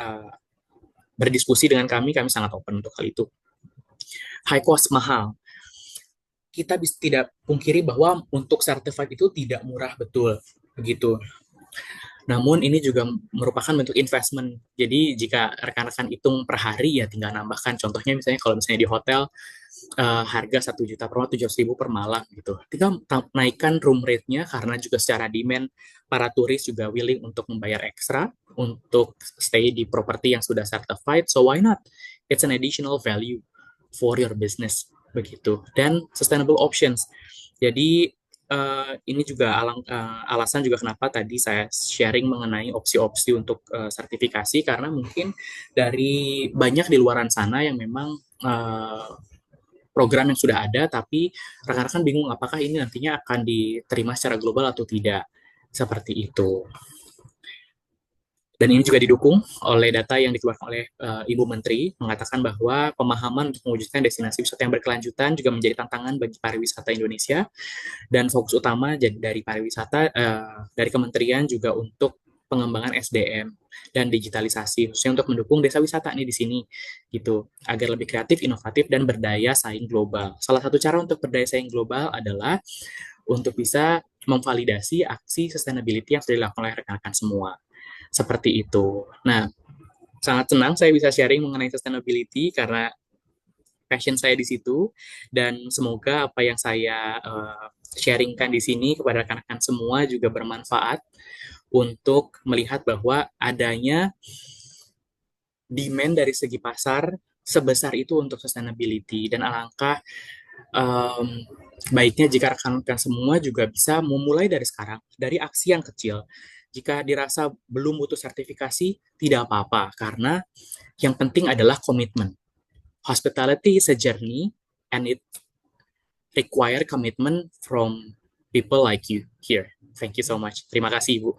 berdiskusi dengan kami sangat open untuk hal itu. High cost mahal. Kita bisa tidak pungkiri bahwa untuk certified itu tidak murah, betul begitu. Namun ini juga merupakan bentuk investment. Jadi jika rekan-rekan hitung per hari ya tinggal nambahkan. Contohnya misalnya kalau misalnya di hotel harga 1 juta per malam, 700.000 per malam gitu. Tinggal naikkan room rate-nya karena juga secara demand para turis juga willing untuk membayar ekstra untuk stay di properti yang sudah certified. So why not? It's an additional value for your business begitu. Dan sustainable options. Jadi ini juga alasan juga kenapa tadi saya sharing mengenai opsi-opsi untuk sertifikasi, karena mungkin dari banyak di luaran sana yang memang program yang sudah ada, tapi rekan-rekan bingung apakah ini nantinya akan diterima secara global atau tidak. Seperti itu. Dan ini juga didukung oleh data yang dikeluarkan oleh Ibu Menteri, mengatakan bahwa pemahaman untuk mewujudkan destinasi wisata yang berkelanjutan juga menjadi tantangan bagi pariwisata Indonesia. Dan fokus utama dari pariwisata, dari kementerian juga untuk pengembangan SDM dan digitalisasi, khususnya untuk mendukung desa wisata nih di sini, gitu, agar lebih kreatif, inovatif, dan berdaya saing global. Salah satu cara untuk berdaya saing global adalah untuk bisa memvalidasi aksi sustainability yang sudah dilakukan oleh rekan-rekan semua. Seperti itu. Nah, sangat senang saya bisa sharing mengenai sustainability karena passion saya di situ, dan semoga apa yang saya sharingkan di sini kepada rekan-rekan semua juga bermanfaat untuk melihat bahwa adanya demand dari segi pasar sebesar itu untuk sustainability, dan alangkah baiknya jika rekan-rekan semua juga bisa memulai dari sekarang, dari aksi yang kecil. Jika dirasa belum butuh sertifikasi, tidak apa-apa, karena yang penting adalah komitmen. Hospitality is a journey, and it require commitment from people like you here. Thank you so much. Terima kasih, Ibu.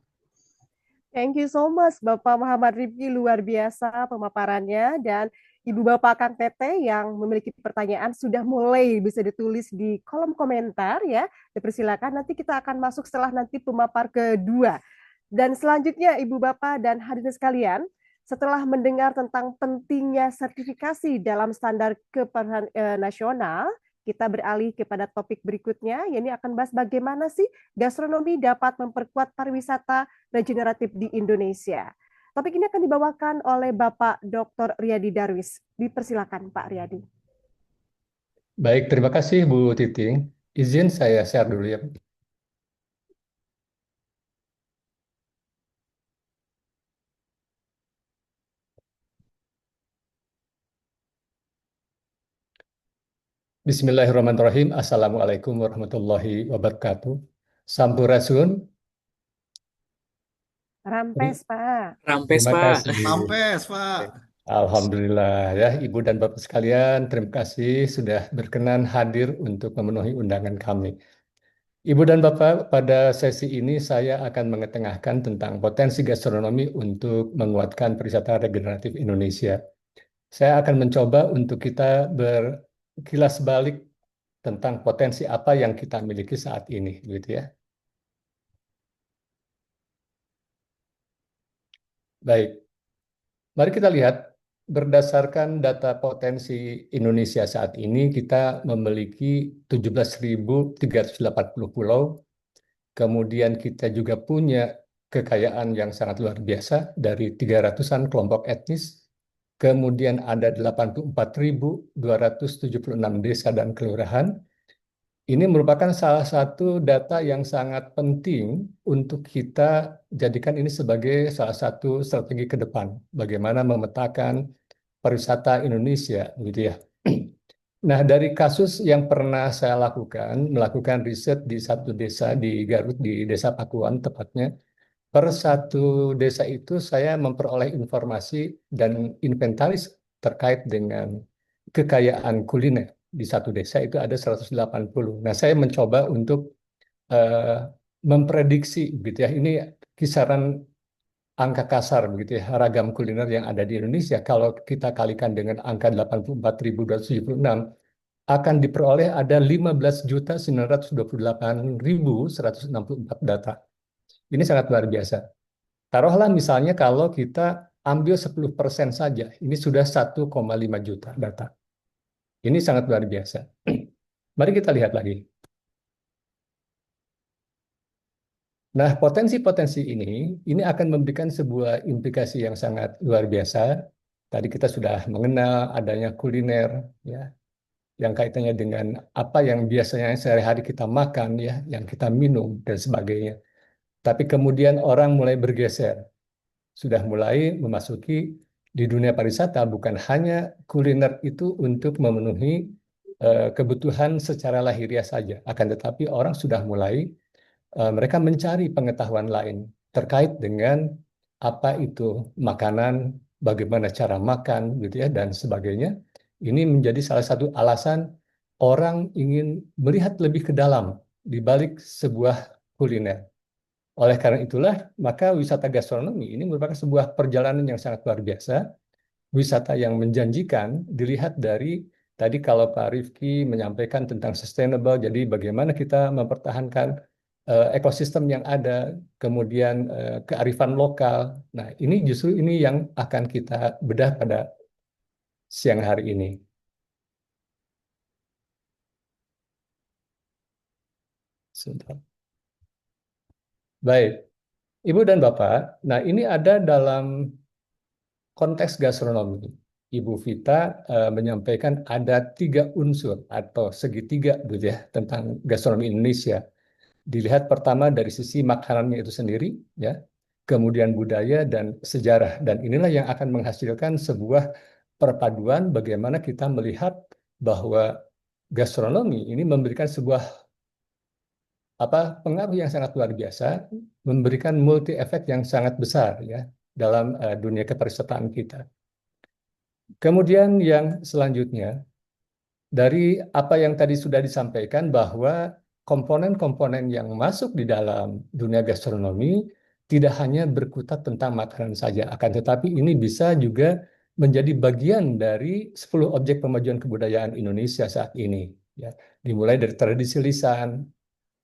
Thank you so much, Bapak Muhammad Rifki, luar biasa pemaparannya. Dan Ibu Bapak Kang Tete yang memiliki pertanyaan sudah mulai bisa ditulis di kolom komentar ya. Dipersilakan, nanti kita akan masuk setelah nanti pemapar kedua. Dan selanjutnya Ibu Bapak dan hadirin sekalian, setelah mendengar tentang pentingnya sertifikasi dalam standar keparhaan nasional, kita beralih kepada topik berikutnya, yakni akan bahas bagaimana sih gastronomi dapat memperkuat pariwisata regeneratif di Indonesia. Topik ini akan dibawakan oleh Bapak Dr. Riyadi Darwis. Dipersilakan Pak Riyadi. Baik, terima kasih Bu Titing. Izin saya share dulu ya. Bismillahirrahmanirrahim. Assalamualaikum warahmatullahi wabarakatuh. Sampurasun. Rampes, Pak. Rampes, Terima Pak. kasih. Sampes, Pak. Alhamdulillah ya, Ibu dan Bapak sekalian, terima kasih sudah berkenan hadir untuk memenuhi undangan kami. Ibu dan Bapak, pada sesi ini saya akan mengetengahkan tentang potensi gastronomi untuk menguatkan pariwisata regeneratif Indonesia. Saya akan mencoba untuk kita berkilas balik tentang potensi apa yang kita miliki saat ini, gitu ya. Baik, mari kita lihat berdasarkan data potensi Indonesia saat ini, kita memiliki 17.380 pulau. Kemudian kita juga punya kekayaan yang sangat luar biasa dari 300-an kelompok etnis. Kemudian ada 84.276 desa dan kelurahan. Ini merupakan salah satu data yang sangat penting untuk kita jadikan ini sebagai salah satu strategi ke depan. Bagaimana memetakan pariwisata Indonesia, gitu ya. Nah, dari kasus yang pernah saya lakukan, melakukan riset di satu desa di Garut, di Desa Pakuan tepatnya, per satu desa itu saya memperoleh informasi dan inventaris terkait dengan kekayaan kuliner. Di satu desa itu ada 180. Nah, saya mencoba untuk memprediksi gitu ya. Ini kisaran angka kasar begitu ya, ragam kuliner yang ada di Indonesia. Kalau kita kalikan dengan angka 84.276, akan diperoleh ada 15.928.164 data. Ini sangat luar biasa. Taruhlah misalnya kalau kita ambil 10% saja, ini sudah 1,5 juta data. Ini sangat luar biasa. Mari kita lihat lagi. Nah, potensi-potensi ini akan memberikan sebuah implikasi yang sangat luar biasa. Tadi kita sudah mengenal adanya kuliner, ya, yang kaitannya dengan apa yang biasanya sehari-hari kita makan, ya, yang kita minum dan sebagainya. Tapi kemudian orang mulai bergeser, sudah mulai memasuki di dunia pariwisata bukan hanya kuliner itu untuk memenuhi kebutuhan secara lahiriah saja, akan tetapi orang sudah mulai mereka mencari pengetahuan lain terkait dengan apa itu makanan, bagaimana cara makan, gitu ya, dan sebagainya. Ini menjadi salah satu alasan orang ingin melihat lebih ke dalam di balik sebuah kuliner. Oleh karena itulah, maka wisata gastronomi ini merupakan sebuah perjalanan yang sangat luar biasa, wisata yang menjanjikan dilihat dari tadi kalau Pak Rifki menyampaikan tentang sustainable, jadi bagaimana kita mempertahankan ekosistem yang ada, kemudian kearifan lokal. Nah, ini justru ini yang akan kita bedah pada siang hari ini. Sebentar. Baik, Ibu dan Bapak, nah ini ada dalam konteks gastronomi. Ibu Vita menyampaikan ada 3 unsur atau segitiga gitu ya tentang gastronomi Indonesia. Dilihat pertama dari sisi makanannya itu sendiri, ya, kemudian budaya dan sejarah, dan inilah yang akan menghasilkan sebuah perpaduan bagaimana kita melihat bahwa gastronomi ini memberikan sebuah pengaruh yang sangat luar biasa, memberikan multi efek yang sangat besar ya dalam dunia kepariwisataan kita. Kemudian yang selanjutnya, dari apa yang tadi sudah disampaikan bahwa komponen-komponen yang masuk di dalam dunia gastronomi tidak hanya berkutat tentang makanan saja, akan tetapi ini bisa juga menjadi bagian dari 10 objek pemajuan kebudayaan Indonesia saat ini. Ya. Dimulai dari tradisi lisan,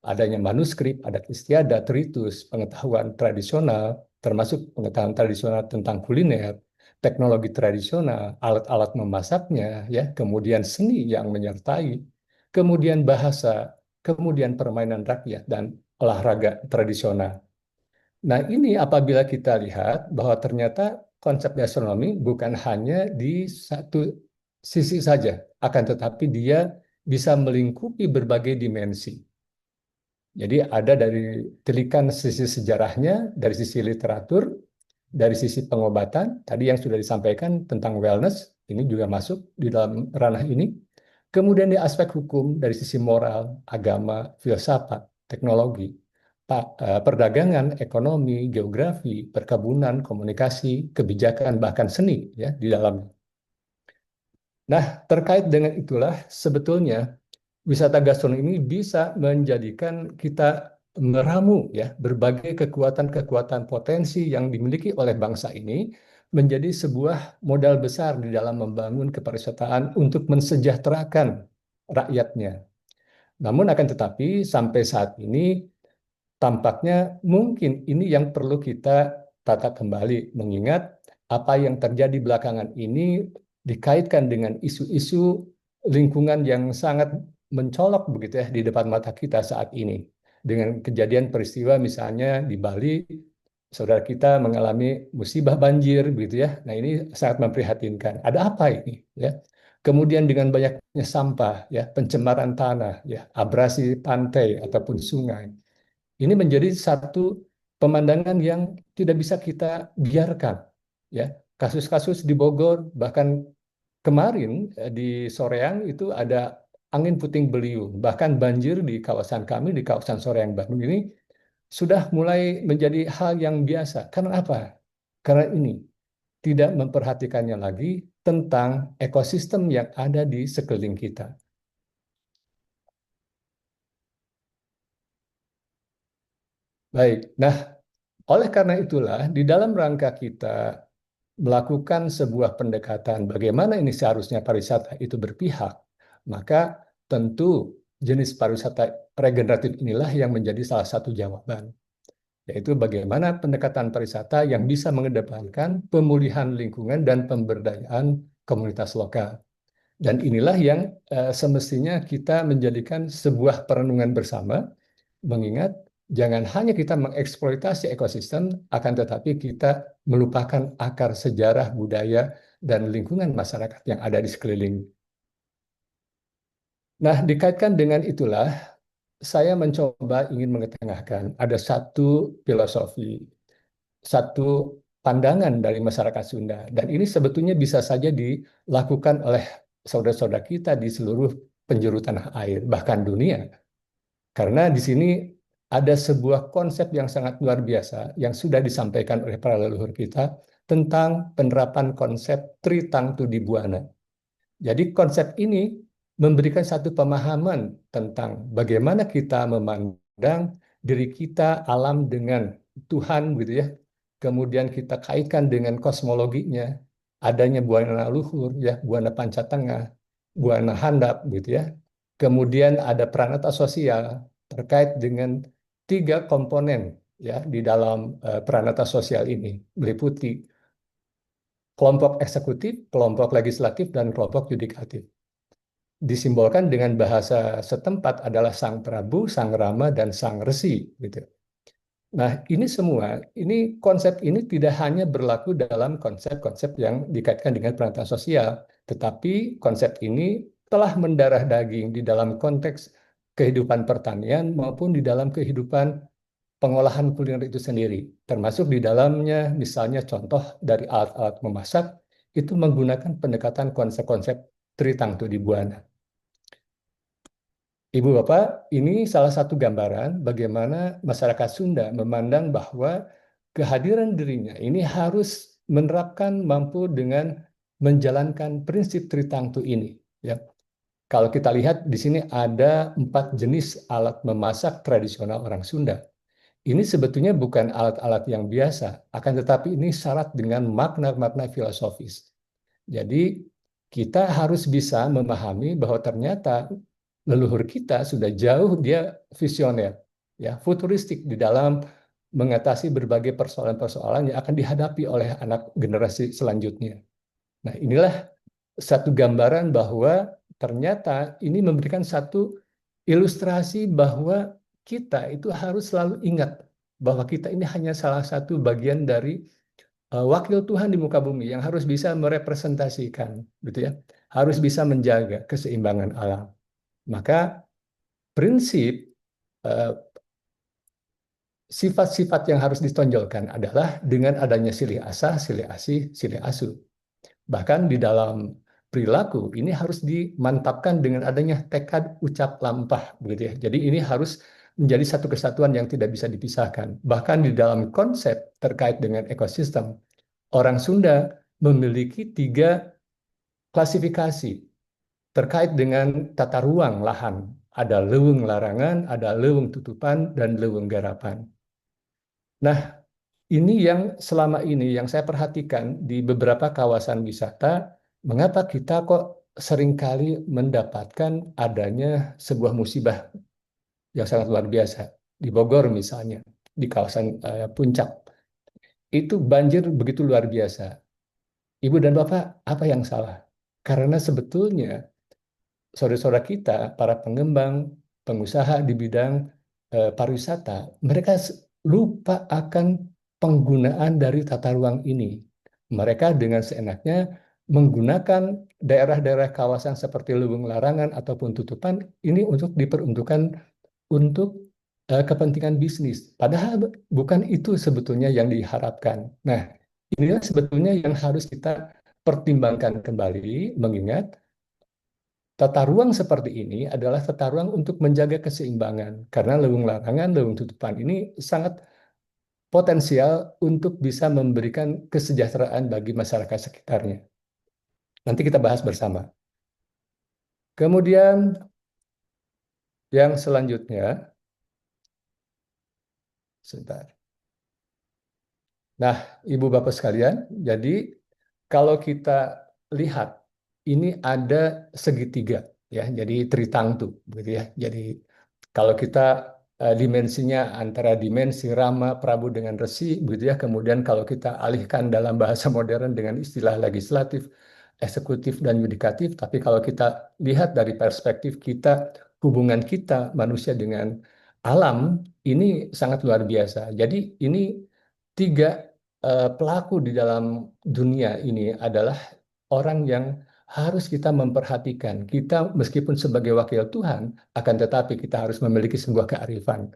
adanya manuskrip, adat istiadat, ritus, pengetahuan tradisional, termasuk pengetahuan tradisional tentang kuliner, teknologi tradisional, alat-alat memasaknya, ya, kemudian seni yang menyertai, kemudian bahasa, kemudian permainan rakyat dan olahraga tradisional. Nah, ini apabila kita lihat bahwa ternyata konsep gastronomi bukan hanya di satu sisi saja, akan tetapi dia bisa melingkupi berbagai dimensi. Jadi ada dari telikan sisi sejarahnya, dari sisi literatur, dari sisi pengobatan, tadi yang sudah disampaikan tentang wellness, ini juga masuk di dalam ranah ini. Kemudian di aspek hukum, dari sisi moral, agama, filsafat, teknologi, perdagangan, ekonomi, geografi, perkebunan, komunikasi, kebijakan, bahkan seni ya di dalamnya. Nah, terkait dengan itulah sebetulnya wisata gastronomi ini bisa menjadikan kita meramu ya berbagai kekuatan-kekuatan potensi yang dimiliki oleh bangsa ini menjadi sebuah modal besar di dalam membangun kepariwisataan untuk mensejahterakan rakyatnya. Namun akan tetapi sampai saat ini tampaknya mungkin ini yang perlu kita tata kembali, mengingat apa yang terjadi belakangan ini dikaitkan dengan isu-isu lingkungan yang sangat mencolok begitu ya di depan mata kita saat ini. Dengan kejadian peristiwa misalnya di Bali, saudara kita mengalami musibah banjir begitu ya. Nah, ini sangat memprihatinkan. Ada apa ini ya? Kemudian dengan banyaknya sampah ya, pencemaran tanah ya, abrasi pantai ataupun sungai. Ini menjadi satu pemandangan yang tidak bisa kita biarkan ya. Kasus-kasus di Bogor bahkan kemarin di Soreang itu ada angin puting beliung, bahkan banjir di kawasan kami, di kawasan Soreang Bandung ini sudah mulai menjadi hal yang biasa. Karena apa? Karena ini tidak memperhatikannya lagi tentang ekosistem yang ada di sekeliling kita. Baik, nah oleh karena itulah di dalam rangka kita melakukan sebuah pendekatan bagaimana ini seharusnya pariwisata itu berpihak, maka tentu jenis pariwisata regeneratif inilah yang menjadi salah satu jawaban, yaitu bagaimana pendekatan pariwisata yang bisa mengedepankan pemulihan lingkungan dan pemberdayaan komunitas lokal. Dan inilah yang semestinya kita menjadikan sebuah perenungan bersama, mengingat jangan hanya kita mengeksploitasi ekosistem, akan tetapi kita melupakan akar sejarah, budaya, dan lingkungan masyarakat yang ada di sekeliling. Nah, dikaitkan dengan itulah, saya mencoba ingin mengetengahkan ada satu filosofi, satu pandangan dari masyarakat Sunda. Dan ini sebetulnya bisa saja dilakukan oleh saudara-saudara kita di seluruh penjuru tanah air, bahkan dunia. Karena di sini ada sebuah konsep yang sangat luar biasa yang sudah disampaikan oleh para leluhur kita tentang penerapan konsep Tritangtu di Buana. Jadi konsep ini memberikan satu pemahaman tentang bagaimana kita memandang diri kita, alam dengan Tuhan gitu ya. Kemudian kita kaitkan dengan kosmologinya, adanya buana luhur ya, buana pancatengah, buana handap gitu ya. Kemudian ada pranata sosial terkait dengan 3 komponen ya di dalam pranata sosial ini, meliputi kelompok eksekutif, kelompok legislatif, dan kelompok yudikatif. Disimbolkan dengan bahasa setempat adalah Sang Prabu, Sang Rama, dan Sang Resi. Gitu. Nah, ini semua, ini konsep ini tidak hanya berlaku dalam konsep-konsep yang dikaitkan dengan perantaraan sosial, tetapi konsep ini telah mendarah daging di dalam konteks kehidupan pertanian maupun di dalam kehidupan pengolahan kuliner itu sendiri. Termasuk di dalamnya, misalnya contoh dari alat-alat memasak, itu menggunakan pendekatan konsep-konsep Tritangtu di Buana. Ibu Bapak, ini salah satu gambaran bagaimana masyarakat Sunda memandang bahwa kehadiran dirinya ini harus menerapkan mampu dengan menjalankan prinsip Tritangtu ini. Ya. Kalau kita lihat di sini ada 4 jenis alat memasak tradisional orang Sunda. Ini sebetulnya bukan alat-alat yang biasa, akan tetapi ini syarat dengan makna-makna filosofis. Jadi kita harus bisa memahami bahwa ternyata leluhur kita sudah jauh dia visioner, ya futuristik di dalam mengatasi berbagai persoalan-persoalan yang akan dihadapi oleh anak generasi selanjutnya. Nah, inilah satu gambaran bahwa ternyata ini memberikan satu ilustrasi bahwa kita itu harus selalu ingat bahwa kita ini hanya salah satu bagian dari wakil Tuhan di muka bumi yang harus bisa merepresentasikan, gitu ya, harus bisa menjaga keseimbangan alam. Maka prinsip sifat-sifat yang harus ditonjolkan adalah dengan adanya silih asah, silih asih, silih asuh. Bahkan di dalam perilaku ini harus dimantapkan dengan adanya tekad ucap lampah, begitu ya. Jadi ini harus menjadi satu kesatuan yang tidak bisa dipisahkan. Bahkan di dalam konsep terkait dengan ekosistem, orang Sunda memiliki 3 klasifikasi terkait dengan tata ruang lahan. Ada leuweung larangan, ada leuweung tutupan, dan leuweung garapan. Nah, ini yang selama ini yang saya perhatikan di beberapa kawasan wisata, mengapa kita kok seringkali mendapatkan adanya sebuah musibah yang sangat luar biasa. Di Bogor misalnya, di kawasan Puncak, itu banjir begitu luar biasa. Ibu dan Bapak, apa yang salah? Karena sebetulnya saudara-saudara kita, para pengembang, pengusaha di bidang pariwisata, mereka lupa akan penggunaan dari tata ruang ini. Mereka dengan seenaknya menggunakan daerah-daerah kawasan seperti leuweung larangan ataupun tutupan ini untuk diperuntukkan untuk kepentingan bisnis. Padahal bukan itu sebetulnya yang diharapkan. Nah, inilah sebetulnya yang harus kita pertimbangkan kembali, mengingat tata ruang seperti ini adalah tata ruang untuk menjaga keseimbangan. Karena leuweung larangan, leuweung tutupan ini sangat potensial untuk bisa memberikan kesejahteraan bagi masyarakat sekitarnya. Nanti kita bahas bersama. Kemudian yang selanjutnya, Sebentar. Nah, Ibu Bapak sekalian, jadi kalau kita lihat ini ada segitiga ya, jadi tritangtu begitu ya. Jadi kalau kita dimensinya antara dimensi Rama, Prabu dengan Resi begitu ya. Kemudian kalau kita alihkan dalam bahasa modern dengan istilah legislatif, eksekutif dan yudikatif, tapi kalau kita lihat dari perspektif kita, hubungan kita manusia dengan alam ini sangat luar biasa. Jadi ini tiga pelaku di dalam dunia ini adalah orang yang harus kita memperhatikan. Kita meskipun sebagai wakil Tuhan, akan tetapi kita harus memiliki sebuah kearifan.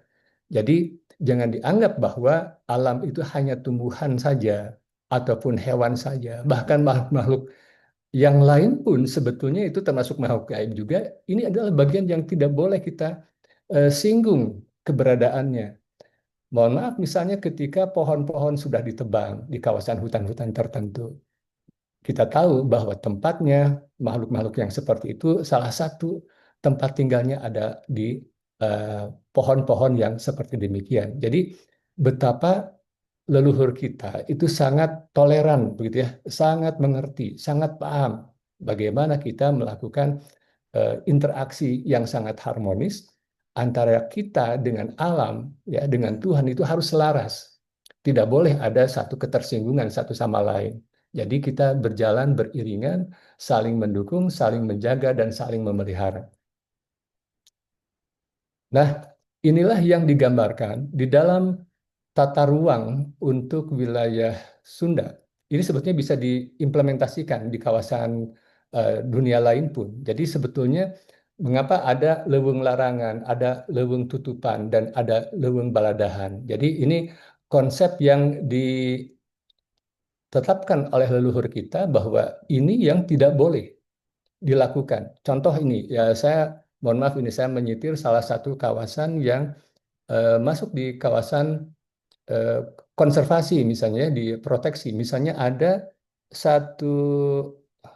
Jadi jangan dianggap bahwa alam itu hanya tumbuhan saja ataupun hewan saja. Bahkan makhluk-makhluk yang lain pun sebetulnya itu termasuk makhluk gaib juga. Ini adalah bagian yang tidak boleh kita singgung keberadaannya. Mohon maaf, misalnya ketika pohon-pohon sudah ditebang di kawasan hutan-hutan tertentu, kita tahu bahwa tempatnya makhluk-makhluk yang seperti itu salah satu tempat tinggalnya ada di pohon-pohon yang seperti demikian. Jadi betapa leluhur kita itu sangat toleran, begitu ya, sangat mengerti, sangat paham bagaimana kita melakukan interaksi yang sangat harmonis antara kita dengan alam, ya, dengan Tuhan itu harus selaras. Tidak boleh ada satu ketersinggungan satu sama lain. Jadi kita berjalan beriringan, saling mendukung, saling menjaga, dan saling memelihara. Nah, inilah yang digambarkan di dalam tata ruang untuk wilayah Sunda. Ini sebetulnya bisa diimplementasikan di kawasan dunia lain pun. Jadi sebetulnya mengapa ada leuweung larangan, ada leuweung tutupan, dan ada leuweung baladahan. Jadi ini konsep yang ditetapkan oleh leluhur kita bahwa ini yang tidak boleh dilakukan. Contoh ini, ya saya mohon maaf ini saya menyitir salah satu kawasan yang masuk di kawasan konservasi misalnya, di proteksi. Misalnya ada satu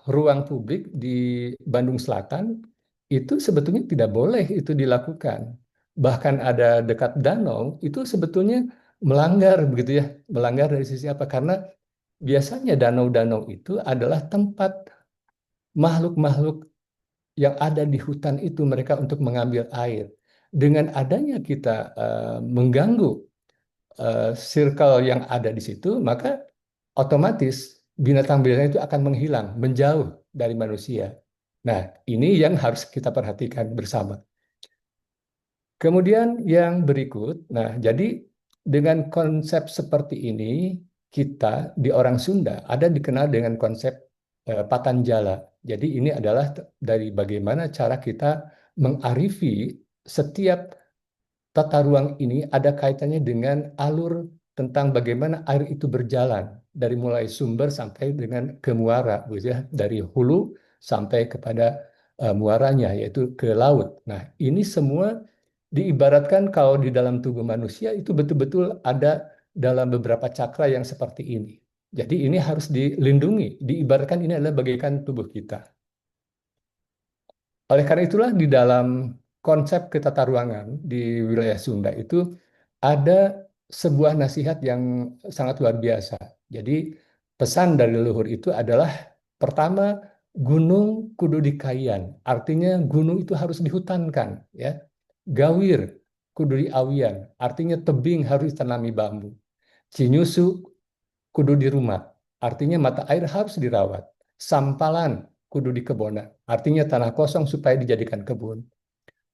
ruang publik di Bandung Selatan, itu sebetulnya tidak boleh itu dilakukan. Bahkan ada dekat danau, itu sebetulnya melanggar begitu ya. Melanggar dari sisi apa? Karena biasanya danau-danau itu adalah tempat makhluk-makhluk yang ada di hutan itu mereka untuk mengambil air. Dengan adanya kita mengganggu circle yang ada di situ, maka otomatis binatang-binatang itu akan menghilang, menjauh dari manusia. Nah, ini yang harus kita perhatikan bersama. Kemudian yang berikut, nah jadi dengan konsep seperti ini, kita di orang Sunda ada dikenal dengan konsep patanjala. Jadi ini adalah dari bagaimana cara kita mengarifi setiap tata ruang ini ada kaitannya dengan alur tentang bagaimana air itu berjalan dari mulai sumber sampai dengan ke muara, gitu ya, dari hulu sampai kepada muaranya yaitu ke laut. Nah, ini semua diibaratkan kalau di dalam tubuh manusia itu betul-betul ada dalam beberapa cakra yang seperti ini. Jadi ini harus dilindungi, diibaratkan ini adalah bagaikan tubuh kita. Oleh karena itulah di dalam konsep ketataruangan di wilayah Sunda itu ada sebuah nasihat yang sangat luar biasa. Jadi pesan dari leluhur itu adalah pertama, gunung kudu dikayan, artinya gunung itu harus dihutankan, ya. Gawir kudu diawian, artinya tebing harus ditanami bambu. Cinyusu kudu dirumat, artinya mata air harus dirawat. Sampalan kudu dikebonan, artinya tanah kosong supaya dijadikan kebun.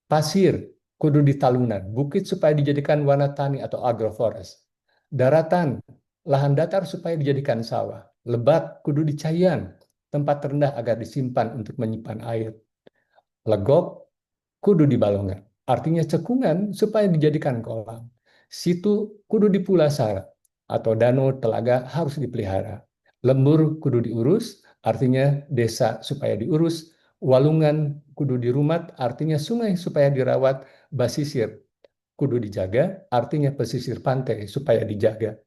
Pasir kudu ditalunan, bukit supaya dijadikan wanatani atau agroforest. Daratan, lahan datar supaya dijadikan sawah. Lebat kudu dicayan, tempat rendah agar disimpan untuk menyimpan air. Legok kudu dibalongan, artinya cekungan supaya dijadikan kolam. Situ kudu dipulasara atau danau telaga harus dipelihara. Lembur kudu diurus, artinya desa supaya diurus. Walungan kudu dirumat, artinya sungai supaya dirawat. Basisir kudu dijaga, artinya pesisir pantai supaya dijaga.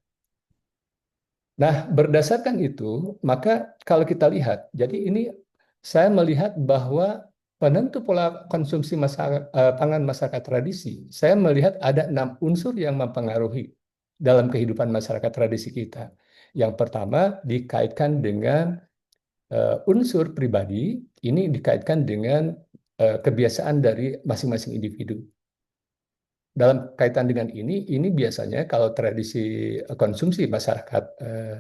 Nah, berdasarkan itu, maka kalau kita lihat, jadi ini saya melihat bahwa penentu pola konsumsi pangan masyarakat tradisi, saya melihat ada 6 unsur yang mempengaruhi dalam kehidupan masyarakat tradisi kita. Yang pertama dikaitkan dengan unsur pribadi, ini dikaitkan dengan kebiasaan dari masing-masing individu. Dalam kaitan dengan ini biasanya kalau tradisi konsumsi masyarakat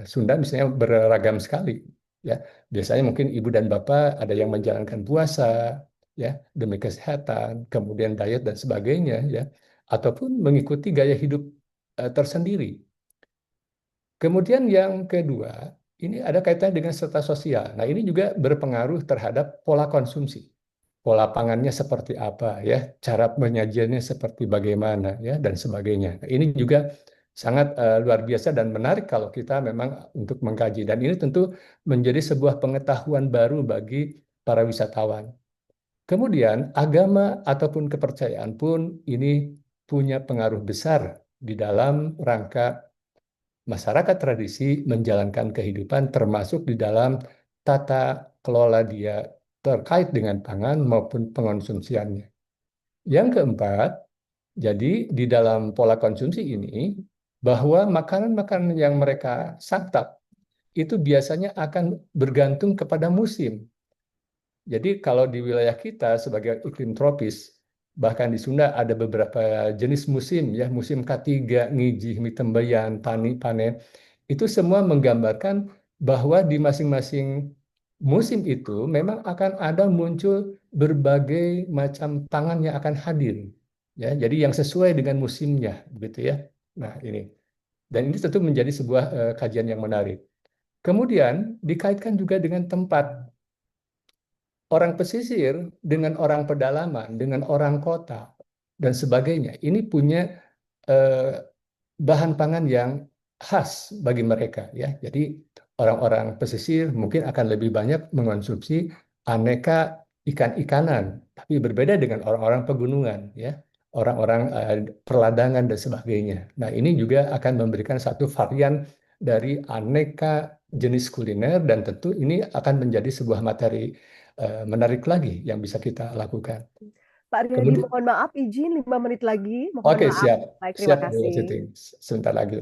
Sunda misalnya beragam sekali, ya. Biasanya mungkin ibu dan bapak ada yang menjalankan puasa, ya, demi kesehatan, kemudian diet dan sebagainya, ya, ataupun mengikuti gaya hidup tersendiri. Kemudian yang kedua, ini ada kaitannya dengan serta sosial. Nah, ini juga berpengaruh terhadap pola konsumsi. Pola pangannya seperti apa, ya, cara penyajiannya seperti bagaimana, ya, dan sebagainya. Nah, ini juga sangat luar biasa dan menarik kalau kita memang untuk mengkaji. Dan ini tentu menjadi sebuah pengetahuan baru bagi para wisatawan. Kemudian agama ataupun kepercayaan pun ini punya pengaruh besar di dalam rangka masyarakat tradisi menjalankan kehidupan termasuk di dalam tata kelola dia terkait dengan pangan maupun pengonsumsiannya. Yang keempat, jadi di dalam pola konsumsi ini, bahwa makanan-makanan yang mereka santap itu biasanya akan bergantung kepada musim. Jadi kalau di wilayah kita sebagai iklim tropis, bahkan di Sunda ada beberapa jenis musim, ya, musim K3, ngijih, mitembayan, tani, panen, itu semua menggambarkan bahwa di masing-masing musim itu memang akan ada muncul berbagai macam pangan yang akan hadir, ya. Jadi yang sesuai dengan musimnya, begitu ya. Nah, ini dan ini tentu menjadi sebuah kajian yang menarik. Kemudian dikaitkan juga dengan tempat. Orang pesisir dengan orang pedalaman, dengan orang kota dan sebagainya. Ini punya bahan pangan yang khas bagi mereka, ya. Jadi orang-orang pesisir mungkin akan lebih banyak mengonsumsi aneka ikan-ikanan, tapi berbeda dengan orang-orang pegunungan, ya. Orang-orang perladangan dan sebagainya. Nah, ini juga akan memberikan satu varian dari aneka jenis kuliner dan tentu ini akan menjadi sebuah materi menarik lagi yang bisa kita lakukan. Pak Riyadi, Kemudian, mohon maaf, izin 5 menit lagi. Mohon oke, maaf. siap, Baik, terima siap Bu kasih. Siti. Sebentar lagi.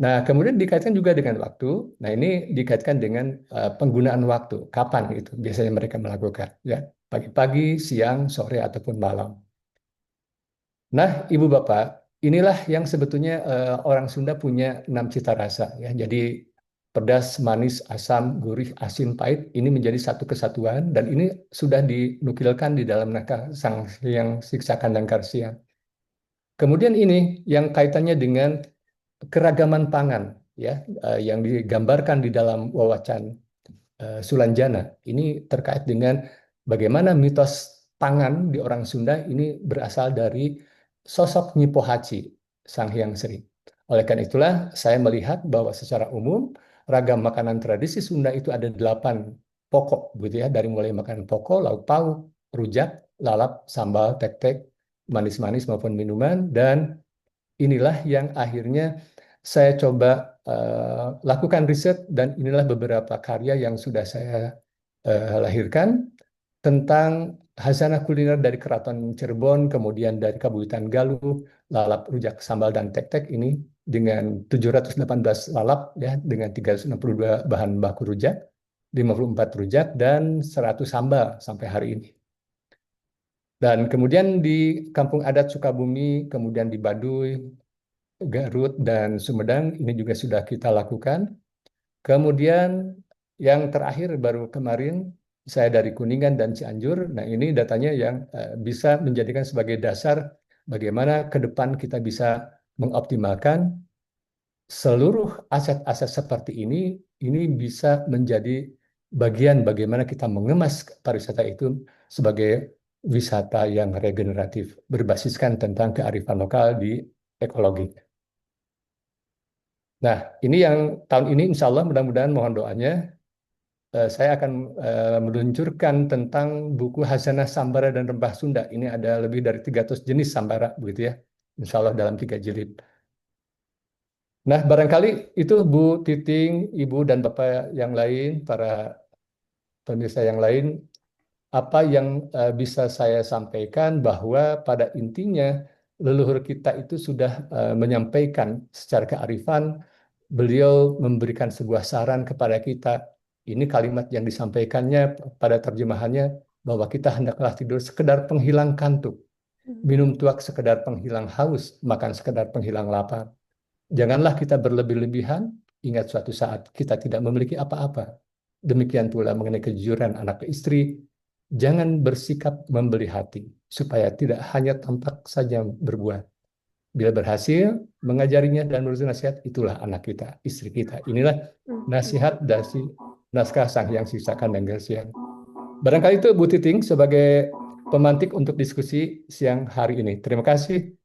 Nah, kemudian dikaitkan juga dengan waktu. Nah, ini dikaitkan dengan penggunaan waktu. Kapan itu biasanya mereka melakukan, ya? Pagi-pagi, siang, sore ataupun malam. Nah, Ibu Bapak, inilah yang sebetulnya orang Sunda punya 6 cita rasa, ya. Jadi pedas, manis, asam, gurih, asin, pahit ini menjadi satu kesatuan dan ini sudah dinukilkan di dalam naskah Sang Hyang Siksa Kandang Karsia. Kemudian ini yang kaitannya dengan keragaman pangan, ya, yang digambarkan di dalam wawacan Sulanjana. Ini terkait dengan bagaimana mitos pangan di orang Sunda ini berasal dari sosok Nyi Pohaci, Sang Hyang Sri. Oleh karena itulah saya melihat bahwa secara umum ragam makanan tradisi Sunda itu ada 8 pokok, gitu ya, dari mulai makanan pokok, lauk pauk, rujak, lalap, sambal, tek-tek, manis-manis maupun minuman, dan inilah yang akhirnya saya coba lakukan riset dan inilah beberapa karya yang sudah saya lahirkan tentang hasanah kuliner dari Keraton Cirebon, kemudian dari Kabupaten Galuh, lalap, rujak, sambal, dan tek-tek ini dengan 718 lalap, ya, dengan 362 bahan baku rujak, 54 rujak, dan 100 sambal sampai hari ini. Dan kemudian di Kampung Adat Sukabumi, kemudian di Baduy, Garut, dan Sumedang, ini juga sudah kita lakukan. Kemudian yang terakhir baru kemarin, saya dari Kuningan dan Cianjur. Nah, ini datanya yang bisa menjadikan sebagai dasar bagaimana ke depan kita bisa mengoptimalkan seluruh aset-aset seperti ini bisa menjadi bagian bagaimana kita mengemas pariwisata itu sebagai wisata yang regeneratif, berbasiskan tentang kearifan lokal di ekologi. Nah, ini yang tahun ini insya Allah mudah-mudahan mohon doanya, saya akan meluncurkan tentang buku Hasanah Sambara dan Rempah Sunda. Ini ada lebih dari 300 jenis sambara, begitu ya. Insya Allah dalam 3 jilid. Nah, barangkali itu Bu Titing, Ibu dan Bapak yang lain, para pemirsa yang lain, apa yang bisa saya sampaikan bahwa pada intinya leluhur kita itu sudah menyampaikan secara kearifan, beliau memberikan sebuah saran kepada kita. Ini kalimat yang disampaikannya pada terjemahannya bahwa kita hendaklah tidur sekedar penghilang kantuk, minum tuak sekedar penghilang haus, makan sekedar penghilang lapar. Janganlah kita berlebih-lebihan, ingat suatu saat kita tidak memiliki apa-apa. Demikian pula mengenai kejujuran anak ke istri, jangan bersikap membeli hati, supaya tidak hanya tampak saja berbuat. Bila berhasil mengajarinya dan memberi nasihat, itulah anak kita, istri kita. Inilah nasihat dari naskah Sang Hyang Sisaka dan Gersian. Barangkali itu Bu Titing sebagai pemantik untuk diskusi siang hari ini. Terima kasih.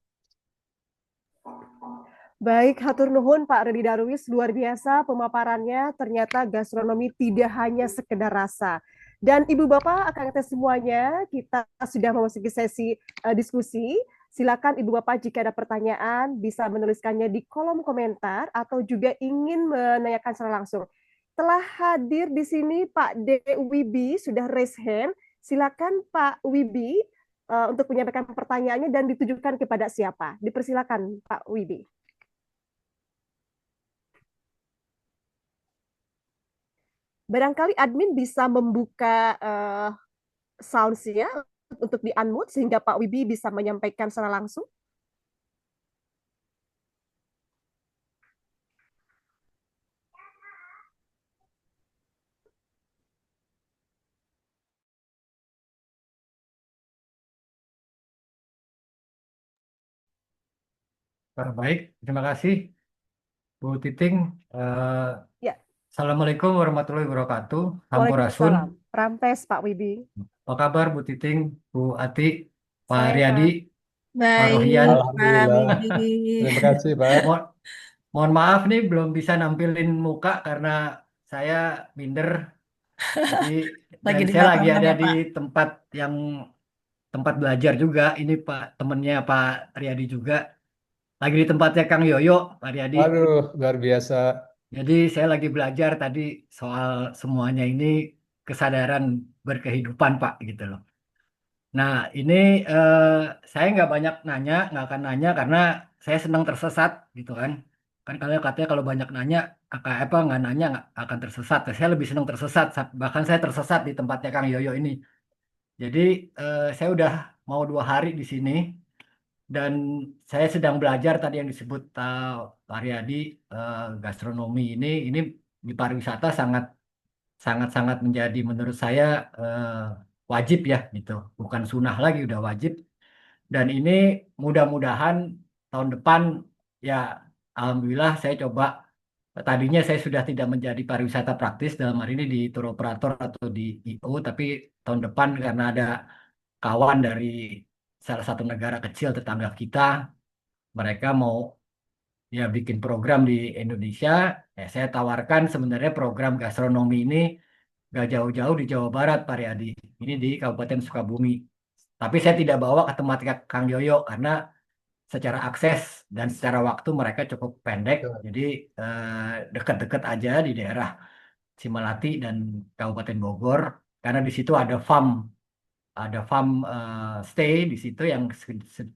Baik, hatur nuhun Pak Redi Darwis, luar biasa pemaparannya. Ternyata gastronomi tidak hanya sekedar rasa. Dan Ibu Bapak, akan kita semuanya, kita sudah memasuki sesi diskusi. Silakan Ibu Bapak jika ada pertanyaan bisa menuliskannya di kolom komentar atau juga ingin menanyakan secara langsung. Telah hadir di sini Pak D. Wibi, sudah raise hand. Silakan Pak Wibi untuk menyampaikan pertanyaannya dan ditujukan kepada siapa. Dipersilakan Pak Wibi. Barangkali admin bisa membuka sound-nya untuk di-unmute sehingga Pak Wibi bisa menyampaikan secara langsung. Baik, terima kasih Bu Titing. Ya. Assalamualaikum warahmatullahi wabarakatuh. Sampurasun. Waalaikumsalam. Rampes Pak Wibi. Apa kabar Bu Titing, Bu Ati, Pak Sehat. Riyadi, Pak Baik, Rohian? Pak Alhamdulillah. Wibi. Terima kasih, Pak. Mohon maaf nih belum bisa nampilin muka karena saya minder. Jadi Lagi dan di saya lagi lapangan ada ya, di Pak. tempat belajar juga. Ini Pak temennya Pak Riyadi juga. Lagi di tempatnya Kang Yoyo, Pak Riyadi. Aduh, luar biasa. Jadi saya lagi belajar tadi soal semuanya ini kesadaran berkehidupan Pak gitu loh. Nah ini saya nggak banyak nanya, nggak akan nanya karena saya senang tersesat gitu kan. Kan kalian katanya kalau banyak nanya, apa nggak nanya nggak akan tersesat. Saya lebih senang tersesat, bahkan saya tersesat di tempatnya Kang Yoyo ini. Jadi saya udah mau 2 hari di sini dan saya sedang belajar tadi yang disebut Pak Riyadi, gastronomi ini di pariwisata sangat menjadi menurut saya wajib ya gitu, bukan sunnah lagi udah wajib. Dan ini mudah-mudahan tahun depan ya alhamdulillah saya coba. Tadinya saya sudah tidak menjadi pariwisata praktis dalam hari ini di tour operator atau di IO, tapi tahun depan karena ada kawan dari salah satu negara kecil tetangga kita, mereka mau ya bikin program di Indonesia. Ya, saya tawarkan sebenarnya program gastronomi ini gak jauh-jauh di Jawa Barat, Pak Riyadi. Ini di Kabupaten Sukabumi. Tapi saya tidak bawa ke tempat Kang Yoyo karena secara akses dan secara waktu mereka cukup pendek. Jadi dekat-dekat aja di daerah Cimalati dan Kabupaten Bogor. Karena di situ ada farm stay di situ yang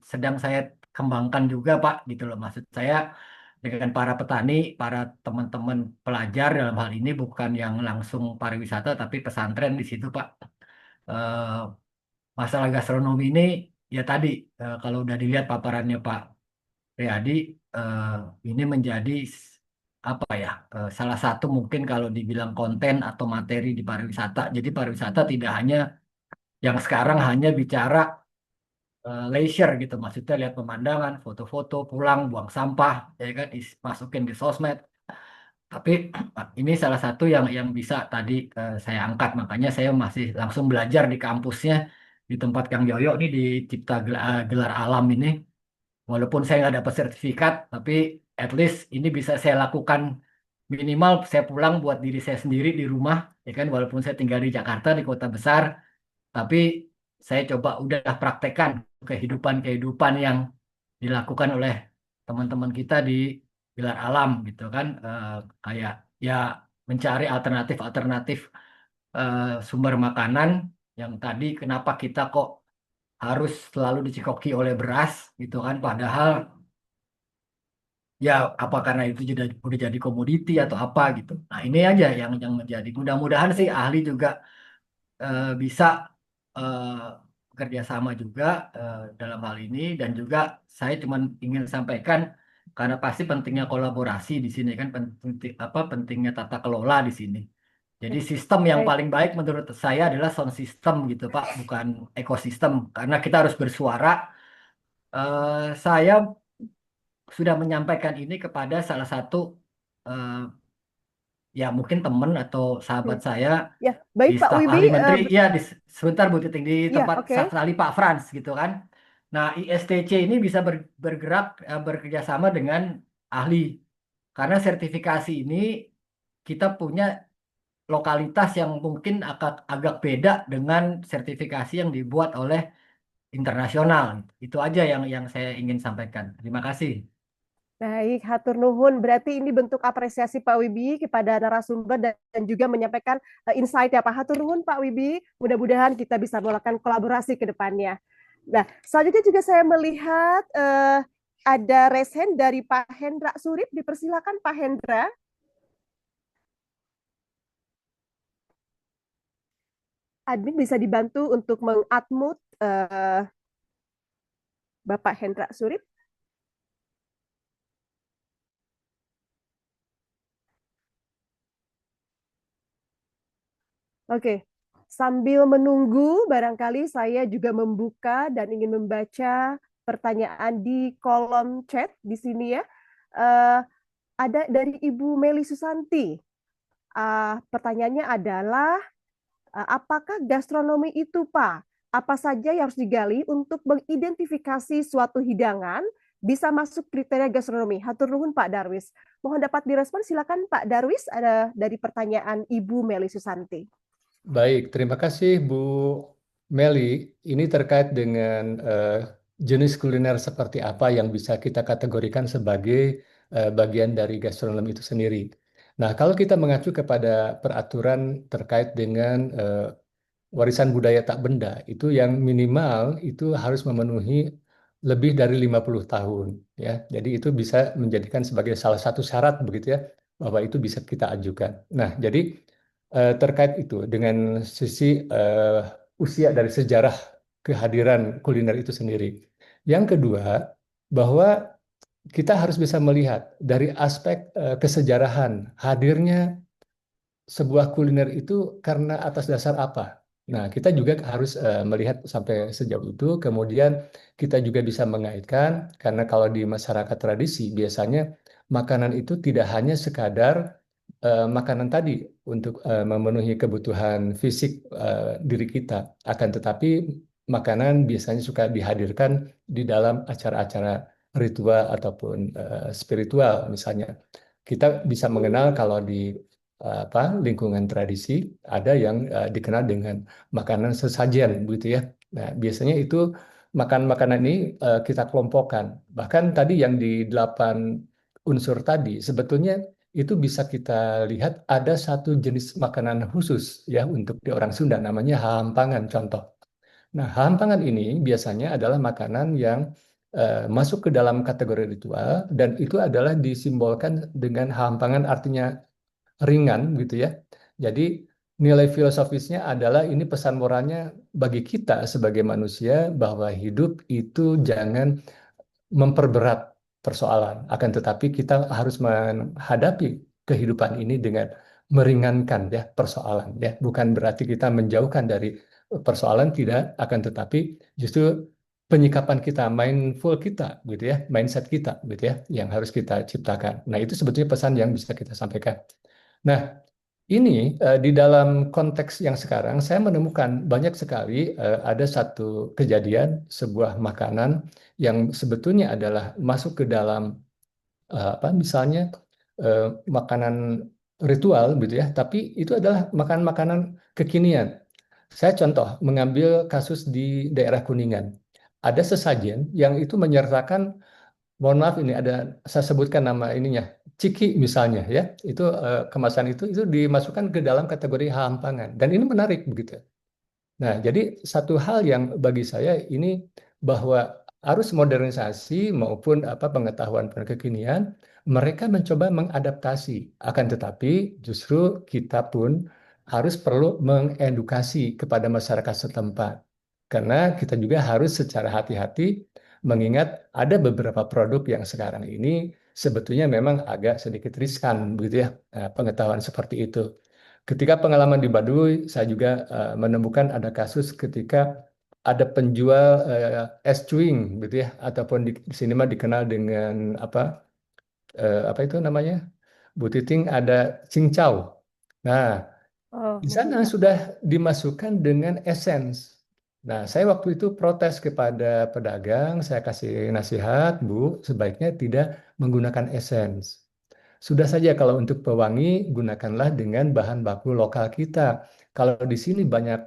sedang saya kembangkan juga Pak gitu loh. Maksud saya dengan para petani, para teman-teman pelajar dalam hal ini bukan yang langsung pariwisata tapi pesantren di situ Pak. Masalah gastronomi ini ya tadi kalau udah dilihat paparannya Pak Riyadi, ini menjadi apa ya salah satu mungkin kalau dibilang konten atau materi di pariwisata. Jadi pariwisata tidak hanya yang sekarang hanya bicara leisure gitu, maksudnya lihat pemandangan, foto-foto, pulang, buang sampah, ya kan, masukin di sosmed. Tapi ini salah satu yang bisa tadi saya angkat, makanya saya masih langsung belajar di kampusnya di tempat Kang Yoyo ini di Cipta Gelar Alam ini. Walaupun saya nggak dapat sertifikat, tapi at least ini bisa saya lakukan minimal saya pulang buat diri saya sendiri di rumah, ya kan, walaupun saya tinggal di Jakarta di kota besar, tapi saya coba udah praktekkan kehidupan yang dilakukan oleh teman-teman kita di Gelar Alam gitu kan. Kayak ya mencari alternatif sumber makanan yang tadi kenapa kita kok harus selalu dicekoki oleh beras gitu kan, padahal ya apa karena itu udah jadi komoditi atau apa gitu. Nah ini aja yang menjadi, mudah-mudahan sih ahli juga bisa eh, bekerja sama juga dalam hal ini, dan juga saya cuma ingin sampaikan karena pasti pentingnya kolaborasi di sini kan, pentingnya tata kelola di sini. Jadi sistem yang Baik. paling baik menurut saya adalah sound system gitu Pak, bukan ekosistem, karena kita harus bersuara. Saya sudah menyampaikan ini kepada salah satu eh, ya mungkin teman atau sahabat Hmm. saya Ya, baik di Pak staf Wibi. ahli menteri, ya sebentar Bu Titing, di Ya, tempat oke. staf ahli Pak Frans gitu kan. Nah, ISTC ini bisa bergerak bekerja sama dengan ahli, karena sertifikasi ini kita punya lokalitas yang mungkin agak beda dengan sertifikasi yang dibuat oleh internasional. Itu aja yang saya ingin sampaikan. Terima kasih. Baik, hatur nuhun. Berarti ini bentuk apresiasi Pak Wibi kepada narasumber dan juga menyampaikan insight ya Pak. Hatur nuhun Pak Wibi. Mudah-mudahan kita bisa melakukan kolaborasi ke depannya. Nah, selanjutnya juga saya melihat ada raise hand dari Pak Hendra Surip. Dipersilakan Pak Hendra. Admin bisa dibantu untuk mengadmute Bapak Hendra Surip. Oke, sambil menunggu, barangkali saya juga membuka dan ingin membaca pertanyaan di kolom chat di sini ya. Ada dari Ibu Meli Susanti. Pertanyaannya adalah, apakah gastronomi itu, Pak? Apa saja yang harus digali untuk mengidentifikasi suatu hidangan bisa masuk kriteria gastronomi? Hatur nuhun Pak Darwis. Mohon dapat direspon, silakan Pak Darwis, ada dari pertanyaan Ibu Meli Susanti. Baik, terima kasih Bu Meli. Ini terkait dengan jenis kuliner seperti apa yang bisa kita kategorikan sebagai bagian dari gastronomi itu sendiri. Nah, kalau kita mengacu kepada peraturan terkait dengan warisan budaya tak benda, itu yang minimal itu harus memenuhi lebih dari 50 tahun. Ya. Jadi itu bisa menjadikan sebagai salah satu syarat begitu ya, bahwa itu bisa kita ajukan. Nah, jadi terkait itu dengan sisi usia dari sejarah kehadiran kuliner itu sendiri. Yang kedua, bahwa kita harus bisa melihat dari aspek kesejarahan hadirnya sebuah kuliner itu karena atas dasar apa. Nah, kita juga harus melihat sampai sejauh itu. Kemudian kita juga bisa mengaitkan, karena kalau di masyarakat tradisi biasanya makanan itu tidak hanya sekadar makanan tadi untuk memenuhi kebutuhan fisik diri kita, akan tetapi makanan biasanya suka dihadirkan di dalam acara-acara ritual ataupun spiritual misalnya. Kita bisa mengenal kalau di lingkungan tradisi ada yang dikenal dengan makanan sesajen begitu ya. Nah, biasanya itu makanan ini kita kelompokkan. Bahkan tadi yang di 8 unsur tadi sebetulnya itu bisa kita lihat ada satu jenis makanan khusus ya untuk di orang Sunda, namanya hahampangan contoh. Nah, hahampangan ini biasanya adalah makanan yang masuk ke dalam kategori ritual, dan itu adalah disimbolkan dengan hahampangan, artinya ringan gitu ya. Jadi nilai filosofisnya adalah ini pesan moralnya bagi kita sebagai manusia, bahwa hidup itu jangan memperberat persoalan, akan tetapi kita harus menghadapi kehidupan ini dengan meringankan ya persoalan ya. Bukan berarti kita menjauhkan dari persoalan, tidak, akan tetapi justru penyikapan kita, mindful kita gitu ya, mindset kita gitu ya, yang harus kita ciptakan. Nah, itu sebetulnya pesan yang bisa kita sampaikan. Nah, ini di dalam konteks yang sekarang saya menemukan banyak sekali ada satu kejadian sebuah makanan yang sebetulnya adalah masuk ke dalam misalnya makanan ritual gitu ya, tapi itu adalah makanan-makanan kekinian. Saya contoh mengambil kasus di daerah Kuningan. Ada sesajen yang itu menyertakan, mohon maaf ini ada, saya sebutkan nama ininya, ciki misalnya ya, itu kemasan itu dimasukkan ke dalam kategori hampangan, dan ini menarik begitu. Nah, jadi satu hal yang bagi saya ini bahwa arus modernisasi maupun pengetahuan kekinian, mereka mencoba mengadaptasi. Akan tetapi justru kita pun harus perlu mengedukasi kepada masyarakat setempat. Karena kita juga harus secara hati-hati mengingat ada beberapa produk yang sekarang ini sebetulnya memang agak sedikit riskan begitu ya, pengetahuan seperti itu. Ketika pengalaman di Baduy, saya juga menemukan ada kasus ketika ada penjual es cuing gitu ya, ataupun di sini mah dikenal dengan apa itu namanya, Bu Titing, ada cincau. Nah, Oh, di sana sudah dimasukkan dengan esens. Nah, saya waktu itu protes kepada pedagang, saya kasih nasihat, Bu, sebaiknya tidak menggunakan esens. Sudah saja kalau untuk pewangi, gunakanlah dengan bahan baku lokal kita. Kalau di sini banyak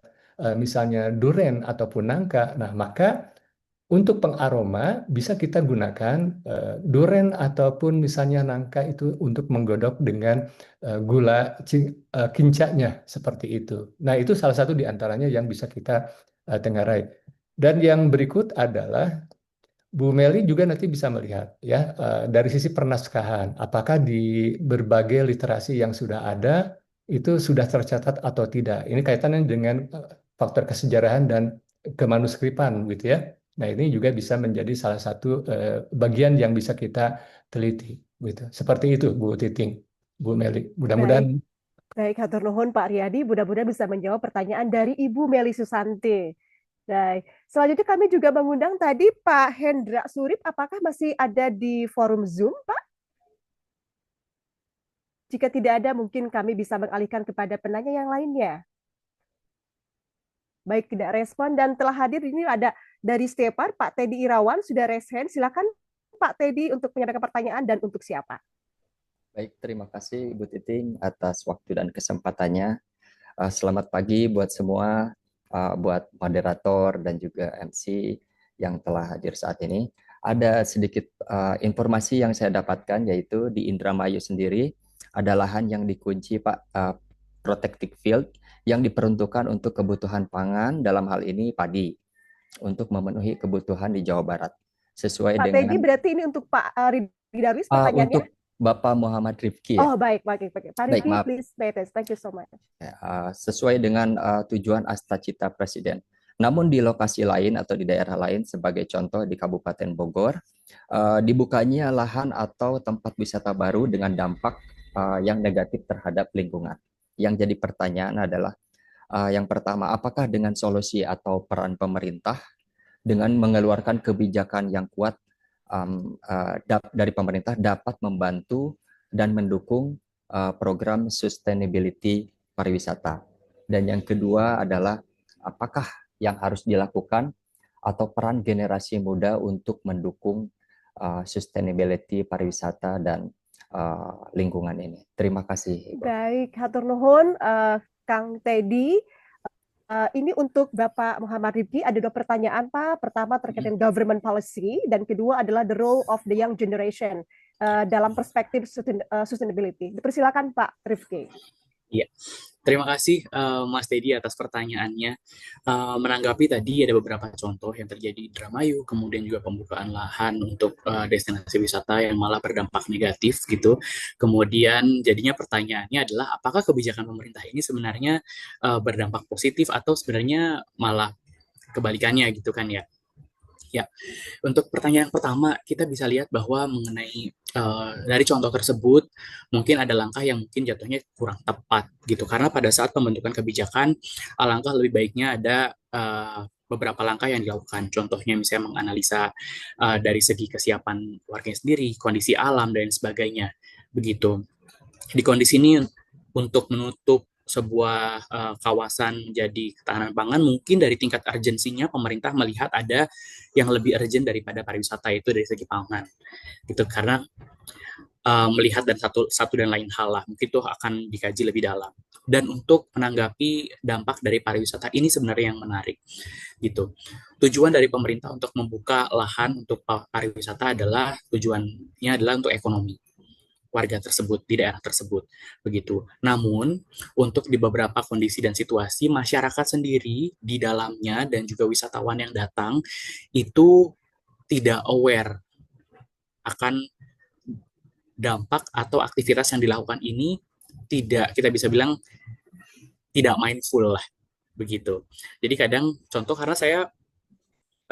misalnya duren ataupun nangka, nah maka untuk pengaroma bisa kita gunakan duren ataupun misalnya nangka itu untuk menggodok dengan gula kincanya seperti itu. Nah, itu salah satu di antaranya yang bisa kita tengarai. Dan yang berikut adalah Bu Meli juga nanti bisa melihat ya dari sisi pernaskahan, apakah di berbagai literasi yang sudah ada itu sudah tercatat atau tidak. Ini kaitannya dengan faktor kesejarahan dan kemanuskripan gitu ya. Nah, ini juga bisa menjadi salah satu bagian yang bisa kita teliti gitu. Seperti itu Bu Titing, Bu Meli. Mudah-mudahan baik. Baik, hatur nuhun Pak Riyadi. Mudah-mudahan bisa menjawab pertanyaan dari Ibu Meli Susanti. Baik, selanjutnya kami juga mengundang tadi Pak Hendra Surip. Apakah masih ada di forum Zoom, Pak? Jika tidak ada, mungkin kami bisa mengalihkan kepada penanya yang lainnya. Baik, tidak respon dan telah hadir ini ada dari Stepar, Pak Teddy Irawan sudah raise hand. Silakan Pak Teddy untuk menyampaikan pertanyaan dan untuk siapa? Baik, terima kasih Ibu Titing atas waktu dan kesempatannya. Selamat pagi buat semua, buat moderator dan juga MC yang telah hadir saat ini. Ada sedikit informasi yang saya dapatkan, yaitu di Indramayu sendiri ada lahan yang dikunci Pak, protected field yang diperuntukkan untuk kebutuhan pangan, dalam hal ini padi, untuk memenuhi kebutuhan di Jawa Barat. Sesuai Pak dengan Teddy, berarti ini untuk Pak Rifki Darwis pertanyaannya? untuk Bapak Muhammad Rifki ya. Oh, baik. Pak Baik, Rifki, maaf. please stay attached. Thank you so much. Sesuai dengan tujuan Astacita Presiden. Namun di lokasi lain atau di daerah lain, sebagai contoh di Kabupaten Bogor, dibukanya lahan atau tempat wisata baru dengan dampak yang negatif terhadap lingkungan. Yang jadi pertanyaan adalah, yang pertama, apakah dengan solusi atau peran pemerintah dengan mengeluarkan kebijakan yang kuat dari pemerintah dapat membantu dan mendukung program sustainability pariwisata. Dan yang kedua adalah apakah yang harus dilakukan atau peran generasi muda untuk mendukung sustainability pariwisata dan lingkungan ini. Terima kasih. Baik, hatur nuhun Kang Teddy. Ini untuk Bapak Muhammad Rifki ada 2 pertanyaan, Pak. Pertama terkait dengan government policy dan kedua adalah the role of the young generation dalam perspektif sustainability. Dipersilakan Pak Rifki. Iya, terima kasih Mas Teddy atas pertanyaannya. Menanggapi tadi ada beberapa contoh yang terjadi di Indramayu, kemudian juga pembukaan lahan untuk destinasi wisata yang malah berdampak negatif gitu. Kemudian jadinya pertanyaannya adalah apakah kebijakan pemerintah ini sebenarnya berdampak positif atau sebenarnya malah kebalikannya gitu kan ya. Ya, untuk pertanyaan pertama kita bisa lihat bahwa mengenai dari contoh tersebut mungkin ada langkah yang mungkin jatuhnya kurang tepat gitu karena pada saat pembentukan kebijakan alangkah lebih baiknya ada beberapa langkah yang dilakukan. Contohnya misalnya menganalisa dari segi kesiapan warga sendiri, kondisi alam dan sebagainya. Begitu. Di kondisi ini untuk menutup sebuah kawasan menjadi ketahanan pangan, mungkin dari tingkat urgensinya pemerintah melihat ada yang lebih urgent daripada pariwisata itu dari segi pangan, gitu karena melihat dan satu dan lain hal lah, mungkin itu akan dikaji lebih dalam. Dan untuk menanggapi dampak dari pariwisata ini sebenarnya yang menarik, gitu. Tujuan dari pemerintah untuk membuka lahan untuk pariwisata adalah tujuannya adalah untuk ekonomi. warga tersebut di daerah tersebut begitu. Namun untuk di beberapa kondisi dan situasi masyarakat sendiri di dalamnya dan juga wisatawan yang datang itu tidak aware akan dampak atau aktivitas yang dilakukan ini, tidak, kita bisa bilang tidak mindful lah begitu. Jadi kadang contoh, karena saya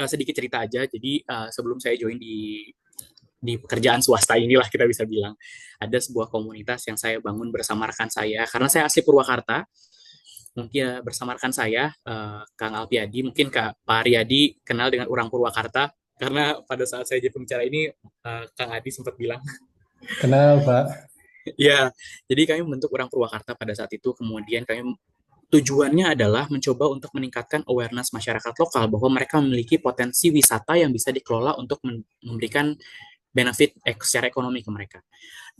sedikit cerita aja. Jadi sebelum saya join di pekerjaan swasta inilah kita bisa bilang, ada sebuah komunitas yang saya bangun bersama rekan saya, karena saya asli Purwakarta. Mungkin bersama rekan saya Kang Alpiadi, mungkin Pak Aryadi kenal dengan orang Purwakarta, karena pada saat saya jadi pembicara ini Kang Adi sempat bilang. Kenal, Pak. Ya, jadi kami membentuk orang Purwakarta pada saat itu. Kemudian kami tujuannya adalah mencoba untuk meningkatkan awareness masyarakat lokal bahwa mereka memiliki potensi wisata yang bisa dikelola untuk memberikan benefit secara ekonomi ke mereka.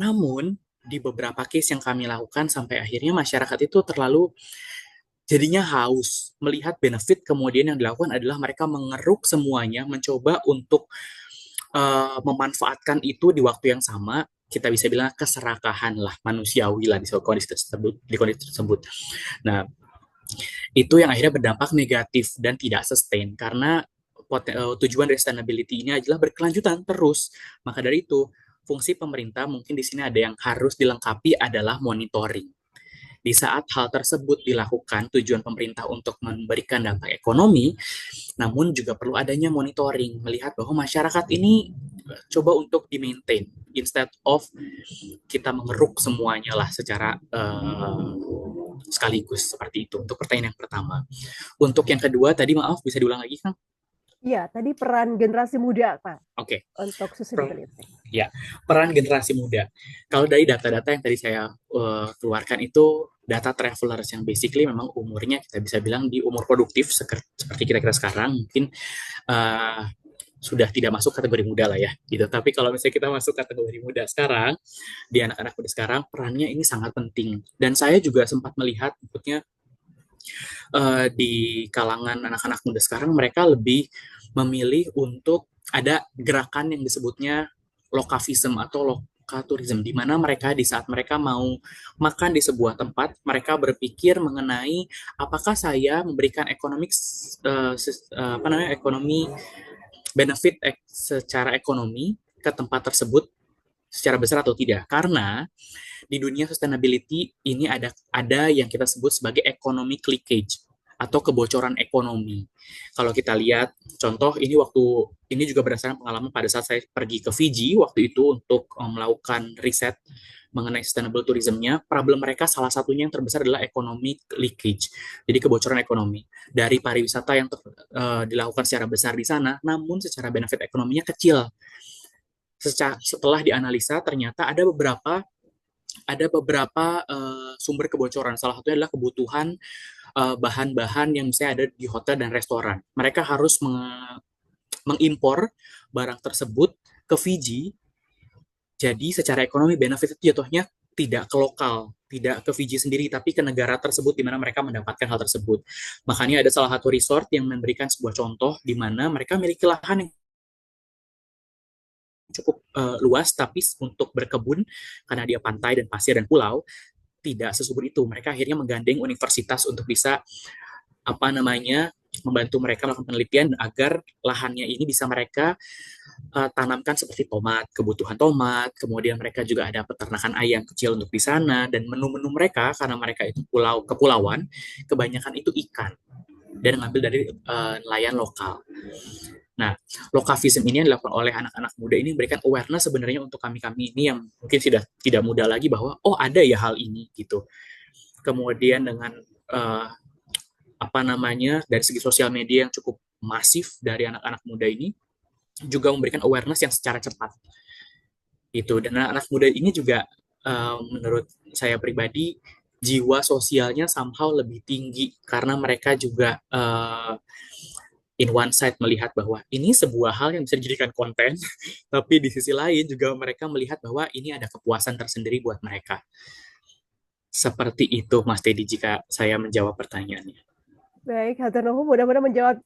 Namun, di beberapa case yang kami lakukan sampai akhirnya masyarakat itu terlalu jadinya haus melihat benefit, kemudian yang dilakukan adalah mereka mengeruk semuanya, mencoba untuk memanfaatkan itu di waktu yang sama. Kita bisa bilang keserakahan lah, manusiawi lah di kondisi tersebut. Nah, itu yang akhirnya berdampak negatif dan tidak sustain, karena tujuan dari sustainability ini adalah berkelanjutan terus. Maka dari itu, fungsi pemerintah mungkin di sini ada yang harus dilengkapi adalah monitoring. Di saat hal tersebut dilakukan, tujuan pemerintah untuk memberikan dampak ekonomi, namun juga perlu adanya monitoring, melihat bahwa masyarakat ini coba untuk di-maintain, instead of kita mengeruk semuanya lah secara sekaligus, seperti itu. Untuk pertanyaan yang pertama. Untuk yang kedua, tadi maaf, bisa diulang lagi, Kang? Iya, tadi peran generasi muda, Pak. Oke. Untuk sustainability. Ya, peran generasi muda. Kalau dari data-data yang tadi saya keluarkan itu data travelers yang basically memang umurnya kita bisa bilang di umur produktif seperti kita sekarang, mungkin sudah tidak masuk kategori muda lah ya, gitu. Tapi kalau misalnya kita masuk kategori muda sekarang, di anak-anak muda sekarang, perannya ini sangat penting. Dan saya juga sempat melihat, maksudnya di kalangan anak-anak muda sekarang, mereka lebih memilih untuk ada gerakan yang disebutnya lokavism atau lokaturism, di mana mereka di saat mereka mau makan di sebuah tempat, mereka berpikir mengenai apakah saya memberikan ekonomi benefit secara ekonomi ke tempat tersebut secara besar atau tidak. Karena di dunia sustainability ini ada yang kita sebut sebagai economic leakage atau kebocoran ekonomi. Kalau kita lihat contoh ini juga berdasarkan pengalaman pada saat saya pergi ke Fiji waktu itu untuk melakukan riset mengenai sustainable tourism-nya. Problem mereka salah satunya yang terbesar adalah economic leakage. Jadi kebocoran ekonomi dari pariwisata yang dilakukan secara besar di sana, namun secara benefit ekonominya kecil. Setelah dianalisa ternyata ada beberapa sumber kebocoran. Salah satunya adalah kebutuhan bahan-bahan yang misalnya ada di hotel dan restoran. Mereka harus mengimpor barang tersebut ke Fiji. Jadi secara ekonomi benefit itu jatuhnya tidak ke lokal, tidak ke Fiji sendiri, tapi ke negara tersebut di mana mereka mendapatkan hal tersebut. Makanya ada salah satu resort yang memberikan sebuah contoh di mana mereka memiliki lahan yang cukup luas, tapi untuk berkebun karena dia pantai dan pasir dan pulau tidak sesubur itu. Mereka akhirnya menggandeng universitas untuk bisa membantu mereka melakukan penelitian agar lahannya ini bisa mereka tanamkan seperti tomat, kebutuhan tomat. Kemudian mereka juga ada peternakan ayam kecil untuk di sana, dan menu-menu mereka karena mereka itu kepulauan, kebanyakan itu ikan dan ngambil dari nelayan lokal. Nah, lokavism ini yang dilakukan oleh anak-anak muda ini memberikan awareness sebenarnya untuk kami-kami ini yang mungkin sudah tidak muda lagi bahwa ada ya hal ini gitu. Kemudian dengan dari segi sosial media yang cukup masif dari anak-anak muda ini juga memberikan awareness yang secara cepat. Itu, dan anak-anak muda ini juga menurut saya pribadi jiwa sosialnya somehow lebih tinggi karena mereka juga in one side melihat bahwa ini sebuah hal yang bisa dijadikan konten, tapi di sisi lain juga mereka melihat bahwa ini ada kepuasan tersendiri buat mereka. Seperti itu, Mas Teddy, jika saya menjawab pertanyaannya. Baik, hatur nuhun, mudah-mudahan menjawab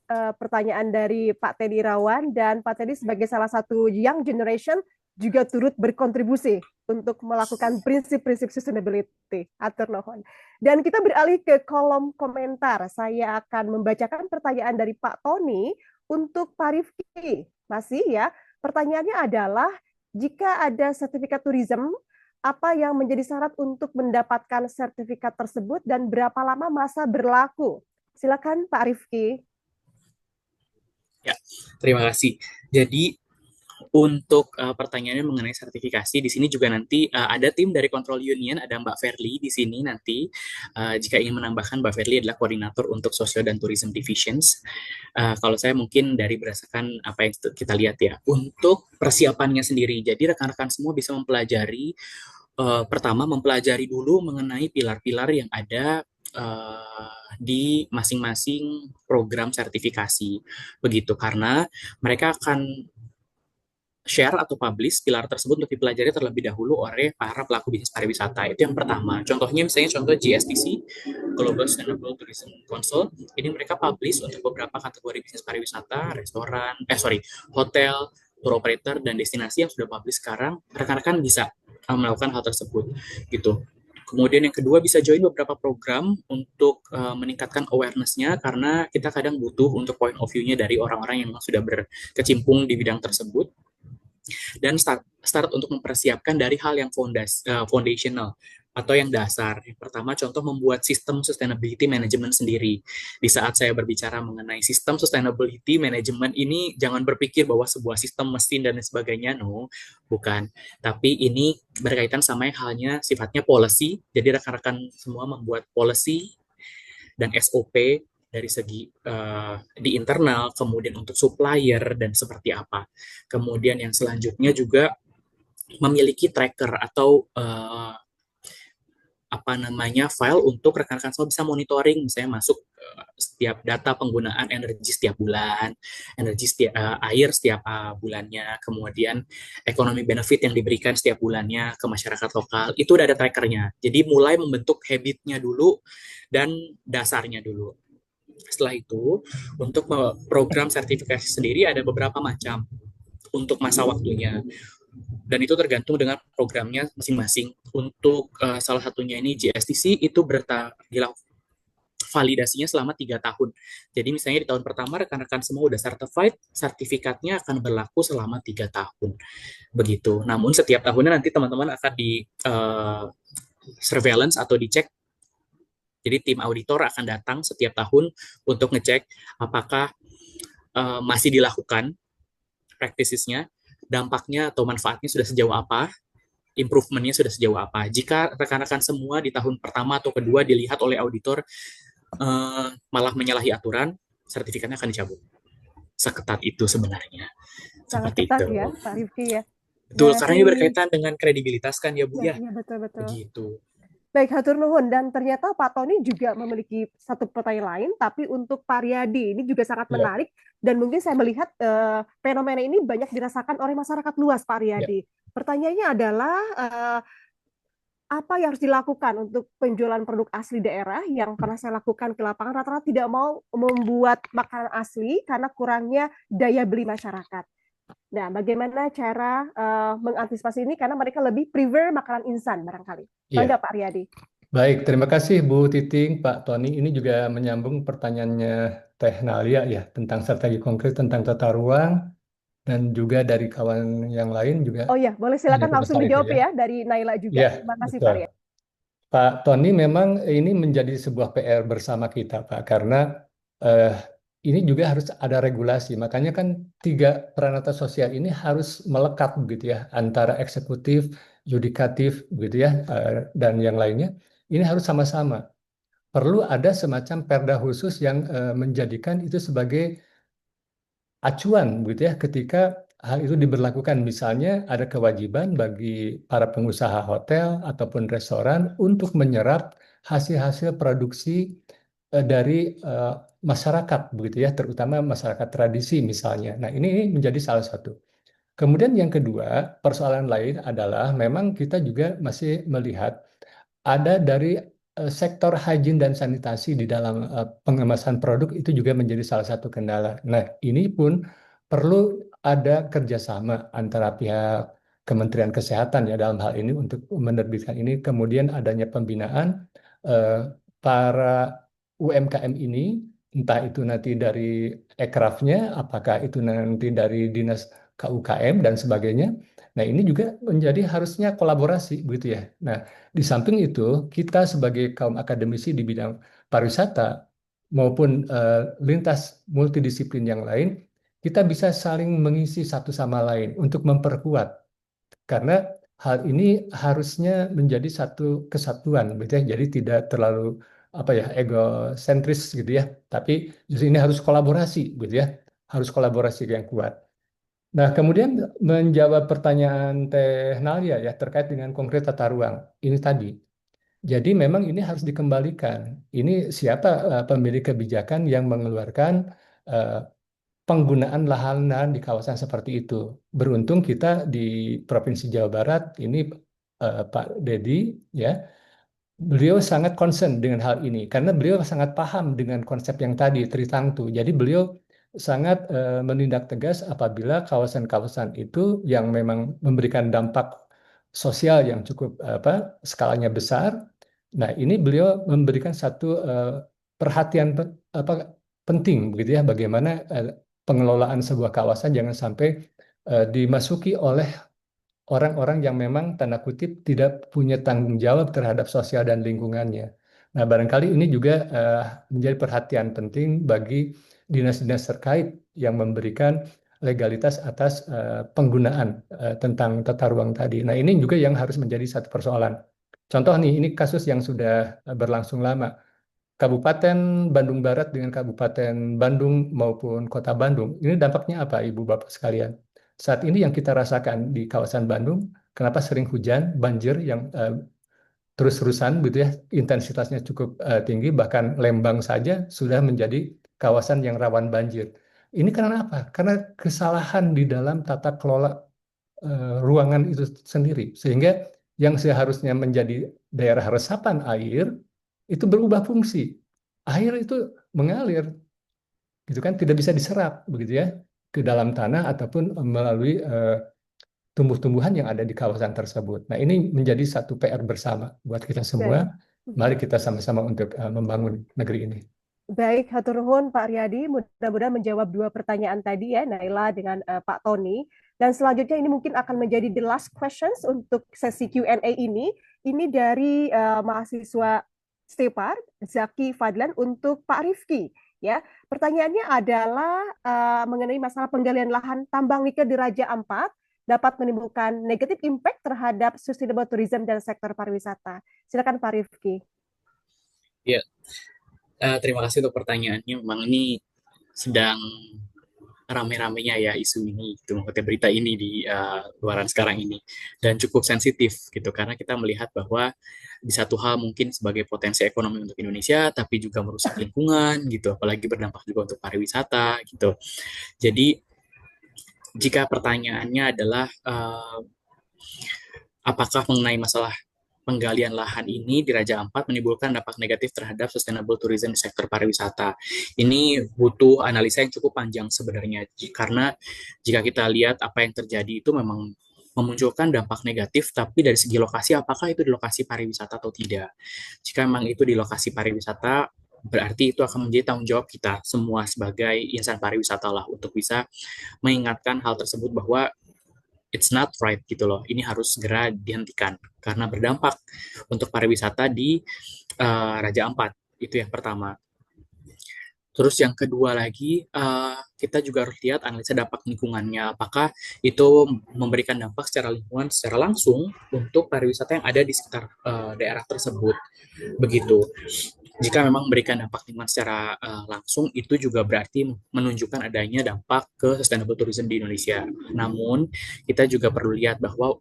pertanyaan dari Pak Teddy Irawan, dan Pak Teddy sebagai salah satu young generation juga turut berkontribusi untuk melakukan prinsip-prinsip sustainability. Atur nuhun. Dan kita beralih ke kolom komentar. Saya akan membacakan pertanyaan dari Pak Tony untuk Pak Rifki. Masih ya, pertanyaannya adalah, jika ada sertifikat tourism, apa yang menjadi syarat untuk mendapatkan sertifikat tersebut dan berapa lama masa berlaku? Silakan Pak Rifki. Ya, terima kasih. Jadi untuk pertanyaannya mengenai sertifikasi, di sini juga nanti ada tim dari Control Union, ada Mbak Verly di sini nanti. Jika ingin menambahkan, Mbak Verly adalah koordinator untuk Social dan Tourism Divisions. Kalau saya mungkin dari berdasarkan apa yang kita lihat ya, untuk persiapannya sendiri. Jadi rekan-rekan semua bisa mempelajari, pertama mempelajari dulu mengenai pilar-pilar yang ada di masing-masing program sertifikasi. Begitu, karena mereka akan share atau publish pilar tersebut untuk dipelajari terlebih dahulu oleh para pelaku bisnis pariwisata. Itu yang pertama. Contohnya misalnya contoh GSTC, Global Sustainable Tourism Council. Ini mereka publish untuk beberapa kategori bisnis pariwisata, restoran, hotel, tour operator, dan destinasi yang sudah publish sekarang. Rekan-rekan bisa melakukan hal tersebut gitu. Kemudian yang kedua, bisa join beberapa program untuk meningkatkan awareness-nya, karena kita kadang butuh untuk point of view-nya dari orang-orang yang memang sudah berkecimpung di bidang tersebut. Dan start untuk mempersiapkan dari hal yang foundational atau yang dasar. Yang pertama, contoh membuat sistem sustainability management sendiri. Di saat saya berbicara mengenai sistem sustainability management ini, jangan berpikir bahwa sebuah sistem mesin dan sebagainya, no, bukan. Tapi ini berkaitan sama yang halnya sifatnya policy. Jadi rekan-rekan semua membuat policy dan SOP dari segi di internal, kemudian untuk supplier dan seperti apa. Kemudian yang selanjutnya juga memiliki tracker atau file untuk rekan-rekan semua bisa monitoring, misalnya masuk setiap data penggunaan energi setiap bulan, air setiap bulannya, kemudian ekonomi benefit yang diberikan setiap bulannya ke masyarakat lokal, itu udah ada trackernya. Jadi mulai membentuk habitnya dulu dan dasarnya dulu. Setelah itu, untuk program sertifikasi sendiri ada beberapa macam untuk masa waktunya. Dan itu tergantung dengan programnya masing-masing. Untuk salah satunya ini GSTC, itu validasinya selama 3 tahun. Jadi misalnya di tahun pertama rekan-rekan semua udah certified, sertifikatnya akan berlaku selama 3 tahun. Begitu. Namun setiap tahunnya nanti teman-teman akan di surveillance atau dicek. Jadi tim auditor akan datang setiap tahun untuk ngecek apakah masih dilakukan practices-nya, dampaknya atau manfaatnya sudah sejauh apa, improvementnya sudah sejauh apa. Jika rekan-rekan semua di tahun pertama atau kedua dilihat oleh auditor malah menyalahi aturan, sertifikatnya akan dicabut. Seketat itu sebenarnya. Sangat Seperti ketat itu. Ya, Pak Rifki ya. Betul, karena ini berkaitan dengan kredibilitas kan ya Bu ya. Iya, betul-betul. Begitu. Baik, hatur nuhun. Dan ternyata Pak Tony juga memiliki satu pertanyaan lain, tapi untuk Pak Riyadi ini juga sangat menarik. Dan mungkin saya melihat fenomena ini banyak dirasakan oleh masyarakat luas, Pak Riyadi. Pertanyaannya adalah, apa yang harus dilakukan untuk penjualan produk asli daerah yang pernah saya lakukan ke lapangan, rata-rata tidak mau membuat makanan asli karena kurangnya daya beli masyarakat. Nah, bagaimana cara mengantisipasi ini, karena mereka lebih prefer makanan instan barangkali. Bangga Pak Riyadi. Baik, terima kasih Bu Titing, Pak Tony. Ini juga menyambung pertanyaannya Teh Nalia ya, tentang strategi konkret, tentang tata ruang, dan juga dari kawan yang lain juga. Oh ya, boleh silakan langsung dijawab ya dari Naila juga. Ya, Terima kasih betul. Pak Riyadi. Pak Tony, memang ini menjadi sebuah PR bersama kita, Pak, karena ini juga harus ada regulasi. Makanya kan 3 peranata sosial ini harus melekat begitu ya, antara eksekutif, yudikatif begitu ya, dan yang lainnya. Ini harus sama-sama. Perlu ada semacam perda khusus yang menjadikan itu sebagai acuan begitu ya, ketika hal itu diberlakukan. Misalnya ada kewajiban bagi para pengusaha hotel ataupun restoran untuk menyerap hasil-hasil produksi dari masyarakat begitu ya, terutama masyarakat tradisi misalnya. Nah, ini menjadi salah satu. Kemudian yang kedua, persoalan lain adalah memang kita juga masih melihat ada dari sektor hygiene dan sanitasi di dalam pengemasan produk, itu juga menjadi salah satu kendala. Nah, ini pun perlu ada kerjasama antara pihak Kementerian Kesehatan ya dalam hal ini untuk menerbitkan ini. Kemudian adanya pembinaan para UMKM ini, entah itu nanti dari ekrafnya, apakah itu nanti dari dinas KUKM dan sebagainya. Nah, ini juga menjadi harusnya kolaborasi begitu ya. Nah, di samping itu kita sebagai kaum akademisi di bidang pariwisata maupun lintas multidisiplin yang lain, kita bisa saling mengisi satu sama lain untuk memperkuat. Karena hal ini harusnya menjadi satu kesatuan, gitu ya. Jadi tidak terlalu egosentris gitu ya. Tapi justru ini harus kolaborasi, gitu ya. Harus kolaborasi yang kuat. Nah, kemudian menjawab pertanyaan Teh Nalia ya terkait dengan konkret tata ruang ini tadi. Jadi memang ini harus dikembalikan. Ini siapa pemilik kebijakan yang mengeluarkan eh, penggunaan lahan-lahan di kawasan seperti itu. Beruntung kita di Provinsi Jawa Barat ini Pak Dedi ya, beliau sangat concern dengan hal ini karena beliau sangat paham dengan konsep yang tadi Tritangtu. Jadi beliau sangat menindak tegas apabila kawasan-kawasan itu yang memang memberikan dampak sosial yang cukup skalanya besar. Nah, ini beliau memberikan satu perhatian apa penting begitu ya bagaimana pengelolaan sebuah kawasan jangan sampai dimasuki oleh orang-orang yang memang tanda kutip tidak punya tanggung jawab terhadap sosial dan lingkungannya. Nah, barangkali ini juga menjadi perhatian penting bagi dinas-dinas terkait yang memberikan legalitas atas penggunaan tentang tata ruang tadi. Nah, ini juga yang harus menjadi satu persoalan. Contoh nih, ini kasus yang sudah berlangsung lama. Kabupaten Bandung Barat dengan Kabupaten Bandung maupun Kota Bandung. Ini dampaknya apa, Ibu Bapak sekalian? Saat ini yang kita rasakan di kawasan Bandung, kenapa sering hujan, banjir yang terus-terusan gitu ya, intensitasnya cukup tinggi, bahkan Lembang saja sudah menjadi kawasan yang rawan banjir. Ini karena apa? Karena kesalahan di dalam tata kelola ruangan itu sendiri, sehingga yang seharusnya menjadi daerah resapan air itu berubah fungsi. Air itu mengalir, gitu kan, tidak bisa diserap begitu ya ke dalam tanah ataupun melalui tumbuh-tumbuhan yang ada di kawasan tersebut. Nah, ini menjadi satu PR bersama buat kita semua. Baik. Mari kita sama-sama untuk membangun negeri ini. Baik, hatur nuhun Pak Riyadi. Mudah-mudahan menjawab dua pertanyaan tadi ya, Naila dengan Pak Tony. Dan selanjutnya ini mungkin akan menjadi the last questions untuk sesi Q&A ini. Ini dari mahasiswa Stepar, Zaki Fadlan untuk Pak Rifki. Ya, pertanyaannya adalah mengenai masalah penggalian lahan tambang nikel di Raja Ampat dapat menimbulkan negatif impact terhadap sustainable tourism dan sektor pariwisata. Silakan Pak Rifki. Ya, terima kasih untuk pertanyaannya. Memang ini sedang rame-ramenya ya isu ini, gitu, maksudnya berita ini di luaran sekarang ini, dan cukup sensitif gitu karena kita melihat bahwa di satu hal mungkin sebagai potensi ekonomi untuk Indonesia, tapi juga merusak lingkungan gitu, apalagi berdampak juga untuk pariwisata gitu. Jadi jika pertanyaannya adalah apakah mengenai masalah penggalian lahan ini di Raja Ampat menimbulkan dampak negatif terhadap sustainable tourism di sektor pariwisata. Ini butuh analisa yang cukup panjang sebenarnya, karena jika kita lihat apa yang terjadi itu memang memunculkan dampak negatif, tapi dari segi lokasi, apakah itu di lokasi pariwisata atau tidak. Jika memang itu di lokasi pariwisata, berarti itu akan menjadi tanggung jawab kita semua sebagai insan pariwisata lah untuk bisa mengingatkan hal tersebut bahwa it's not right gitu loh. Ini harus segera dihentikan karena berdampak untuk pariwisata di Raja Ampat. Itu yang pertama. Terus yang kedua lagi, kita juga harus lihat analisa dampak lingkungannya. Apakah itu memberikan dampak secara lingkungan secara langsung untuk pariwisata yang ada di sekitar daerah tersebut. Begitu. Jika memang memberikan dampak lingkungan secara langsung, itu juga berarti menunjukkan adanya dampak ke sustainable tourism di Indonesia. Namun, kita juga perlu lihat bahwa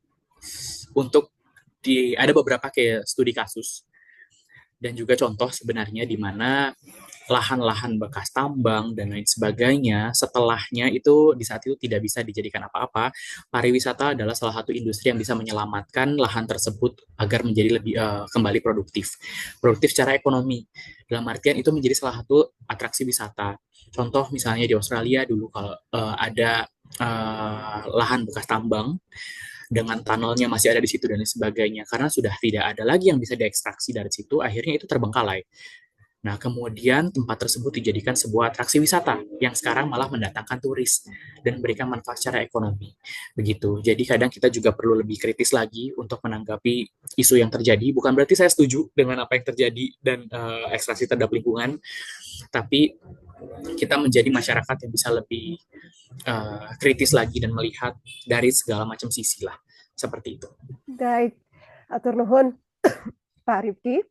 untuk ada beberapa kayak studi kasus dan juga contoh sebenarnya di mana lahan-lahan bekas tambang dan lain sebagainya, setelahnya itu di saat itu tidak bisa dijadikan apa-apa. Pariwisata adalah salah satu industri yang bisa menyelamatkan lahan tersebut agar menjadi lebih kembali produktif secara ekonomi. Dalam artian itu menjadi salah satu atraksi wisata. Contoh misalnya di Australia dulu kalau ada lahan bekas tambang dengan tunnelnya masih ada di situ dan lain sebagainya, karena sudah tidak ada lagi yang bisa diekstraksi dari situ, akhirnya itu terbengkalai. Nah, kemudian tempat tersebut dijadikan sebuah atraksi wisata yang sekarang malah mendatangkan turis dan memberikan manfaat secara ekonomi. Begitu. Jadi kadang kita juga perlu lebih kritis lagi untuk menanggapi isu yang terjadi. Bukan berarti saya setuju dengan apa yang terjadi dan ekstraksi terhadap lingkungan, tapi kita menjadi masyarakat yang bisa lebih kritis lagi dan melihat dari segala macam sisi lah. Seperti itu. Baik, atur nuhun Pak Rifki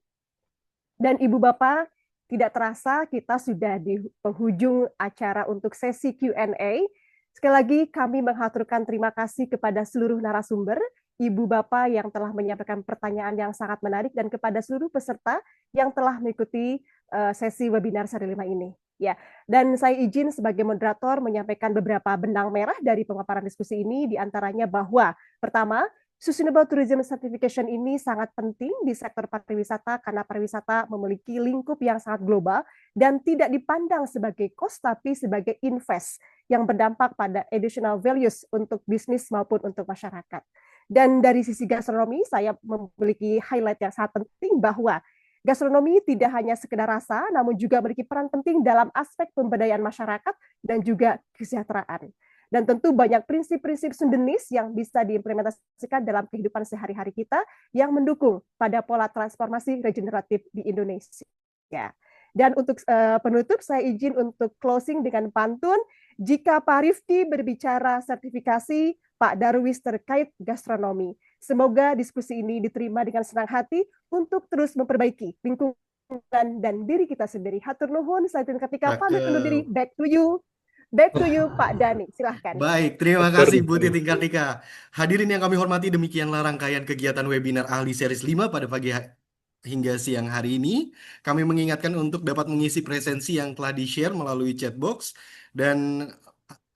dan Ibu Bapak. Tidak terasa kita sudah di penghujung acara untuk sesi Q&A. Sekali lagi kami menghaturkan terima kasih kepada seluruh narasumber, Ibu Bapak yang telah menyampaikan pertanyaan yang sangat menarik dan kepada seluruh peserta yang telah mengikuti sesi webinar seri 5 ini. Ya, dan saya izin sebagai moderator menyampaikan beberapa benang merah dari pemaparan diskusi ini, diantaranya bahwa pertama, Sustainable Tourism Certification ini sangat penting di sektor pariwisata karena pariwisata memiliki lingkup yang sangat global dan tidak dipandang sebagai cost tapi sebagai invest yang berdampak pada additional values untuk bisnis maupun untuk masyarakat. Dan dari sisi gastronomi, saya memiliki highlight yang sangat penting bahwa gastronomi tidak hanya sekedar rasa, namun juga memiliki peran penting dalam aspek pemberdayaan masyarakat dan juga kesejahteraan. Dan tentu banyak prinsip-prinsip Sundanis yang bisa diimplementasikan dalam kehidupan sehari-hari kita yang mendukung pada pola transformasi regeneratif di Indonesia. Dan untuk penutup, saya izin untuk closing dengan pantun. Jika Pak Rifki berbicara sertifikasi, Pak Darwis terkait gastronomi. Semoga diskusi ini diterima dengan senang hati untuk terus memperbaiki lingkungan dan diri kita sendiri. Hatur nuhun, saya Tin Kartika pamit undur diri. Back to you, Pak Dani. Silahkan. Baik, terima kasih Bu Titin Kartika. Hadirin yang kami hormati, demikianlah rangkaian kegiatan webinar ahli series 5 pada pagi hingga siang hari ini. Kami mengingatkan untuk dapat mengisi presensi yang telah di-share melalui chat box. Dan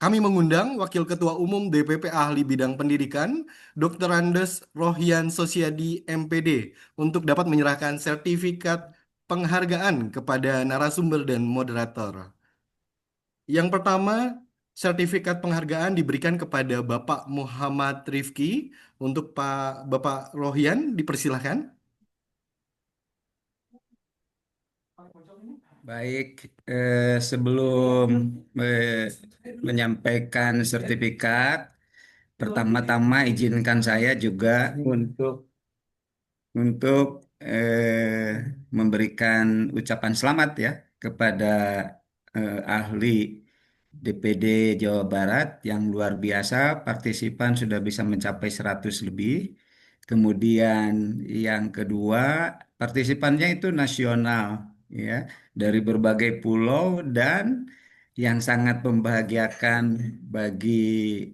kami mengundang Wakil Ketua Umum DPP Ahli Bidang Pendidikan, Dr. Andes Rohyan Sosiadi, MPD, untuk dapat menyerahkan sertifikat penghargaan kepada narasumber dan moderator. Yang pertama, sertifikat penghargaan diberikan kepada Bapak Muhammad Rifki. Untuk Bapak Rohyan, dipersilahkan. Baik, sebelum menyampaikan sertifikat, pertama-tama izinkan saya juga untuk memberikan ucapan selamat ya kepada ahli DPD Jawa Barat yang luar biasa, partisipan sudah bisa mencapai 100 lebih. Kemudian yang kedua, partisipannya itu nasional ya, dari berbagai pulau, dan yang sangat membahagiakan bagi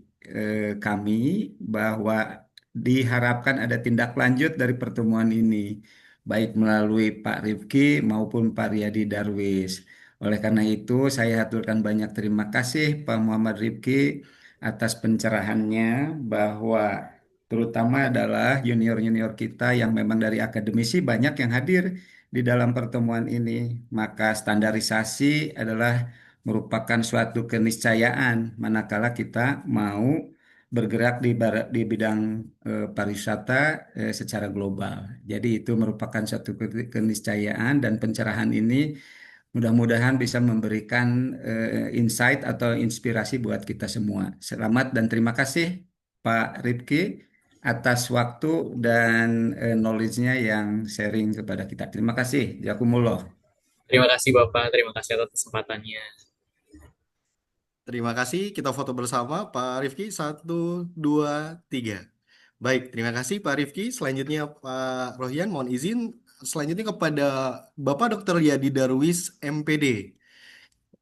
kami bahwa diharapkan ada tindak lanjut dari pertemuan ini, baik melalui Pak Rifki maupun Pak Riyadi Darwis. Oleh karena itu, saya haturkan banyak terima kasih Pak Muhammad Rifki atas pencerahannya, bahwa terutama adalah junior-junior kita yang memang dari akademisi banyak yang hadir di dalam pertemuan ini. Maka standarisasi adalah merupakan suatu keniscayaan manakala kita mau bergerak di bidang pariwisata secara global. Jadi itu merupakan suatu keniscayaan, dan pencerahan ini mudah-mudahan bisa memberikan insight atau inspirasi buat kita semua. Selamat dan terima kasih Pak Rifki atas waktu dan knowledge-nya yang sharing kepada kita. Terima kasih. Jazakumullah. Terima kasih Bapak, terima kasih atas kesempatannya. Terima kasih, kita foto bersama Pak Rifki. 1, 2, 3. Baik, terima kasih Pak Rifki. Selanjutnya Pak Rohyan, mohon izin. Selanjutnya kepada Bapak Dr. Yadi Darwis, MPD.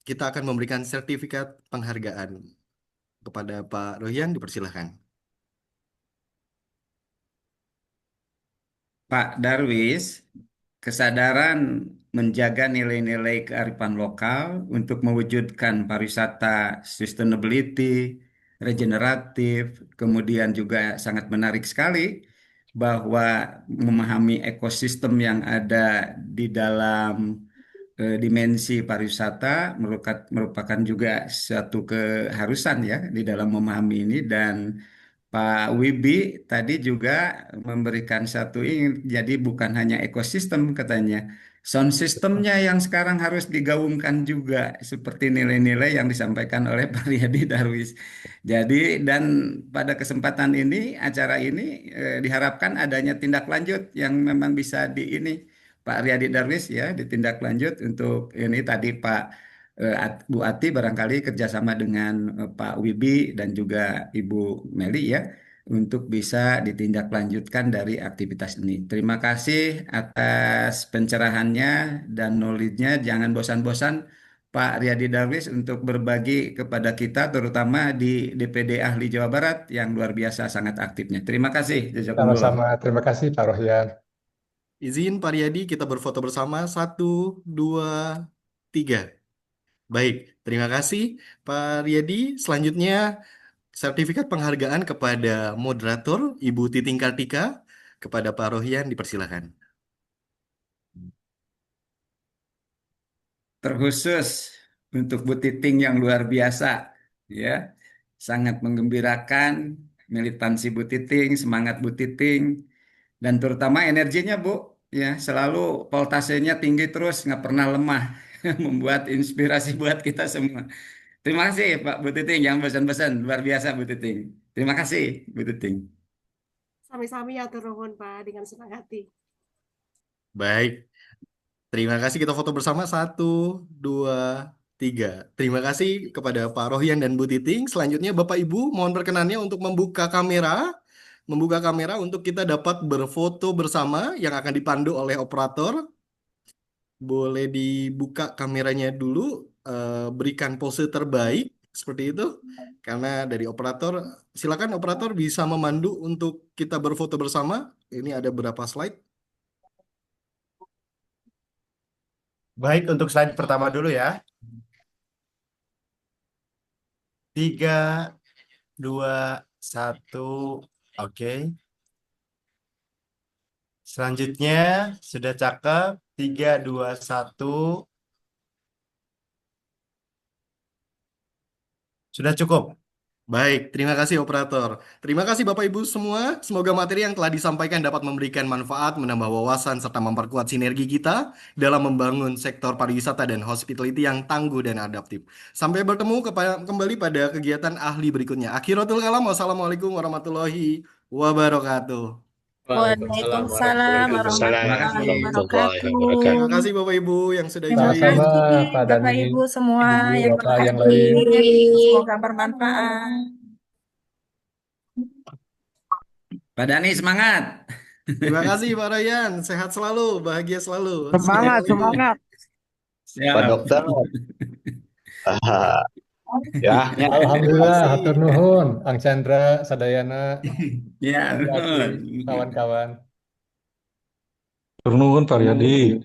Kita akan memberikan sertifikat penghargaan. Kepada Pak Rohyan, dipersilahkan. Pak Darwis, kesadaran menjaga nilai-nilai kearifan lokal untuk mewujudkan pariwisata sustainability, regeneratif, kemudian juga sangat menarik sekali bahwa memahami ekosistem yang ada di dalam dimensi pariwisata merupakan juga suatu keharusan ya di dalam memahami ini, dan Pak Wibi tadi juga memberikan satu ini, jadi bukan hanya ekosistem katanya, sound systemnya yang sekarang harus digaungkan juga seperti nilai-nilai yang disampaikan oleh Pak Riyadi Darwis. Jadi dan pada kesempatan ini acara ini diharapkan adanya tindak lanjut yang memang bisa di ini Pak Riyadi Darwis ya ditindak lanjut untuk ini tadi Bu Ati barangkali kerjasama dengan Pak Wibi dan juga Ibu Meli ya untuk bisa ditindaklanjutkan dari aktivitas ini. Terima kasih atas pencerahannya dan knowledge-nya. Jangan bosan-bosan Pak Riyadi Darwis untuk berbagi kepada kita terutama di DPD Ahli Jawa Barat yang luar biasa sangat aktifnya. Terima kasih. Jazakumullah. Sama-sama. Terima kasih Pak Rohyan. Izin Pak Riyadi, kita berfoto bersama. 1, 2, 3. Baik, terima kasih Pak Riyadi. Selanjutnya, sertifikat penghargaan kepada moderator Ibu Titing Kartika. Kepada Pak Rohyan, dipersilakan. Terkhusus untuk Bu Titing yang luar biasa, ya, sangat menggembirakan militansi Bu Titing, semangat Bu Titing, dan terutama energinya Bu, ya, selalu voltasenya tinggi terus, nggak pernah lemah, membuat inspirasi buat kita semua. Terima kasih Pak Bu Titing, jangan bosan-bosan, luar biasa Bu Titing. Terima kasih Bu Titing. Sami-sami ya nuhun Pak dengan senang hati. Baik, terima kasih. Kita foto bersama. 1, 2, 3. Terima kasih kepada Pak Rohyan dan Bu Titing. Selanjutnya Bapak Ibu mohon perkenannya untuk membuka kamera. Membuka kamera untuk kita dapat berfoto bersama yang akan dipandu oleh operator. Boleh dibuka kameranya dulu, berikan pose terbaik seperti itu. Karena dari operator, silakan operator bisa memandu untuk kita berfoto bersama. Ini ada beberapa slide. Baik, untuk slide pertama dulu ya. 3, 2, 1, oke. Selanjutnya, sudah cakep. 3, 2, 1. Sudah cukup. Baik, terima kasih operator. Terima kasih Bapak Ibu semua. Semoga materi yang telah disampaikan dapat memberikan manfaat, menambah wawasan, serta memperkuat sinergi kita dalam membangun sektor pariwisata dan hospitality yang tangguh dan adaptif. Sampai bertemu kembali pada kegiatan ahli berikutnya. Akhiratul kalam. Wassalamualaikum warahmatullahi wabarakatuh. Waalaikumsalam warahmatullahi wabarakatuh. Terima kasih Bapak Ibu yang sudah Terima join. Sama-sama kasih Pak Bapak Dani, Ibu semua Ibu yang Bapak yang berhadir. lain. Semoga bermanfaat. Pak Dani semangat. Terima kasih Pak Ryan. Sehat selalu, bahagia selalu. Semangat, Assalamualaikum. semangat. Siap. Pak Dokter. Ya. Alhamdulillah, hatur nuhun, Ang Chandra, Sadayana, Ya, Bu Ati, kawan-kawan. Turnuhun Pak Riyadi.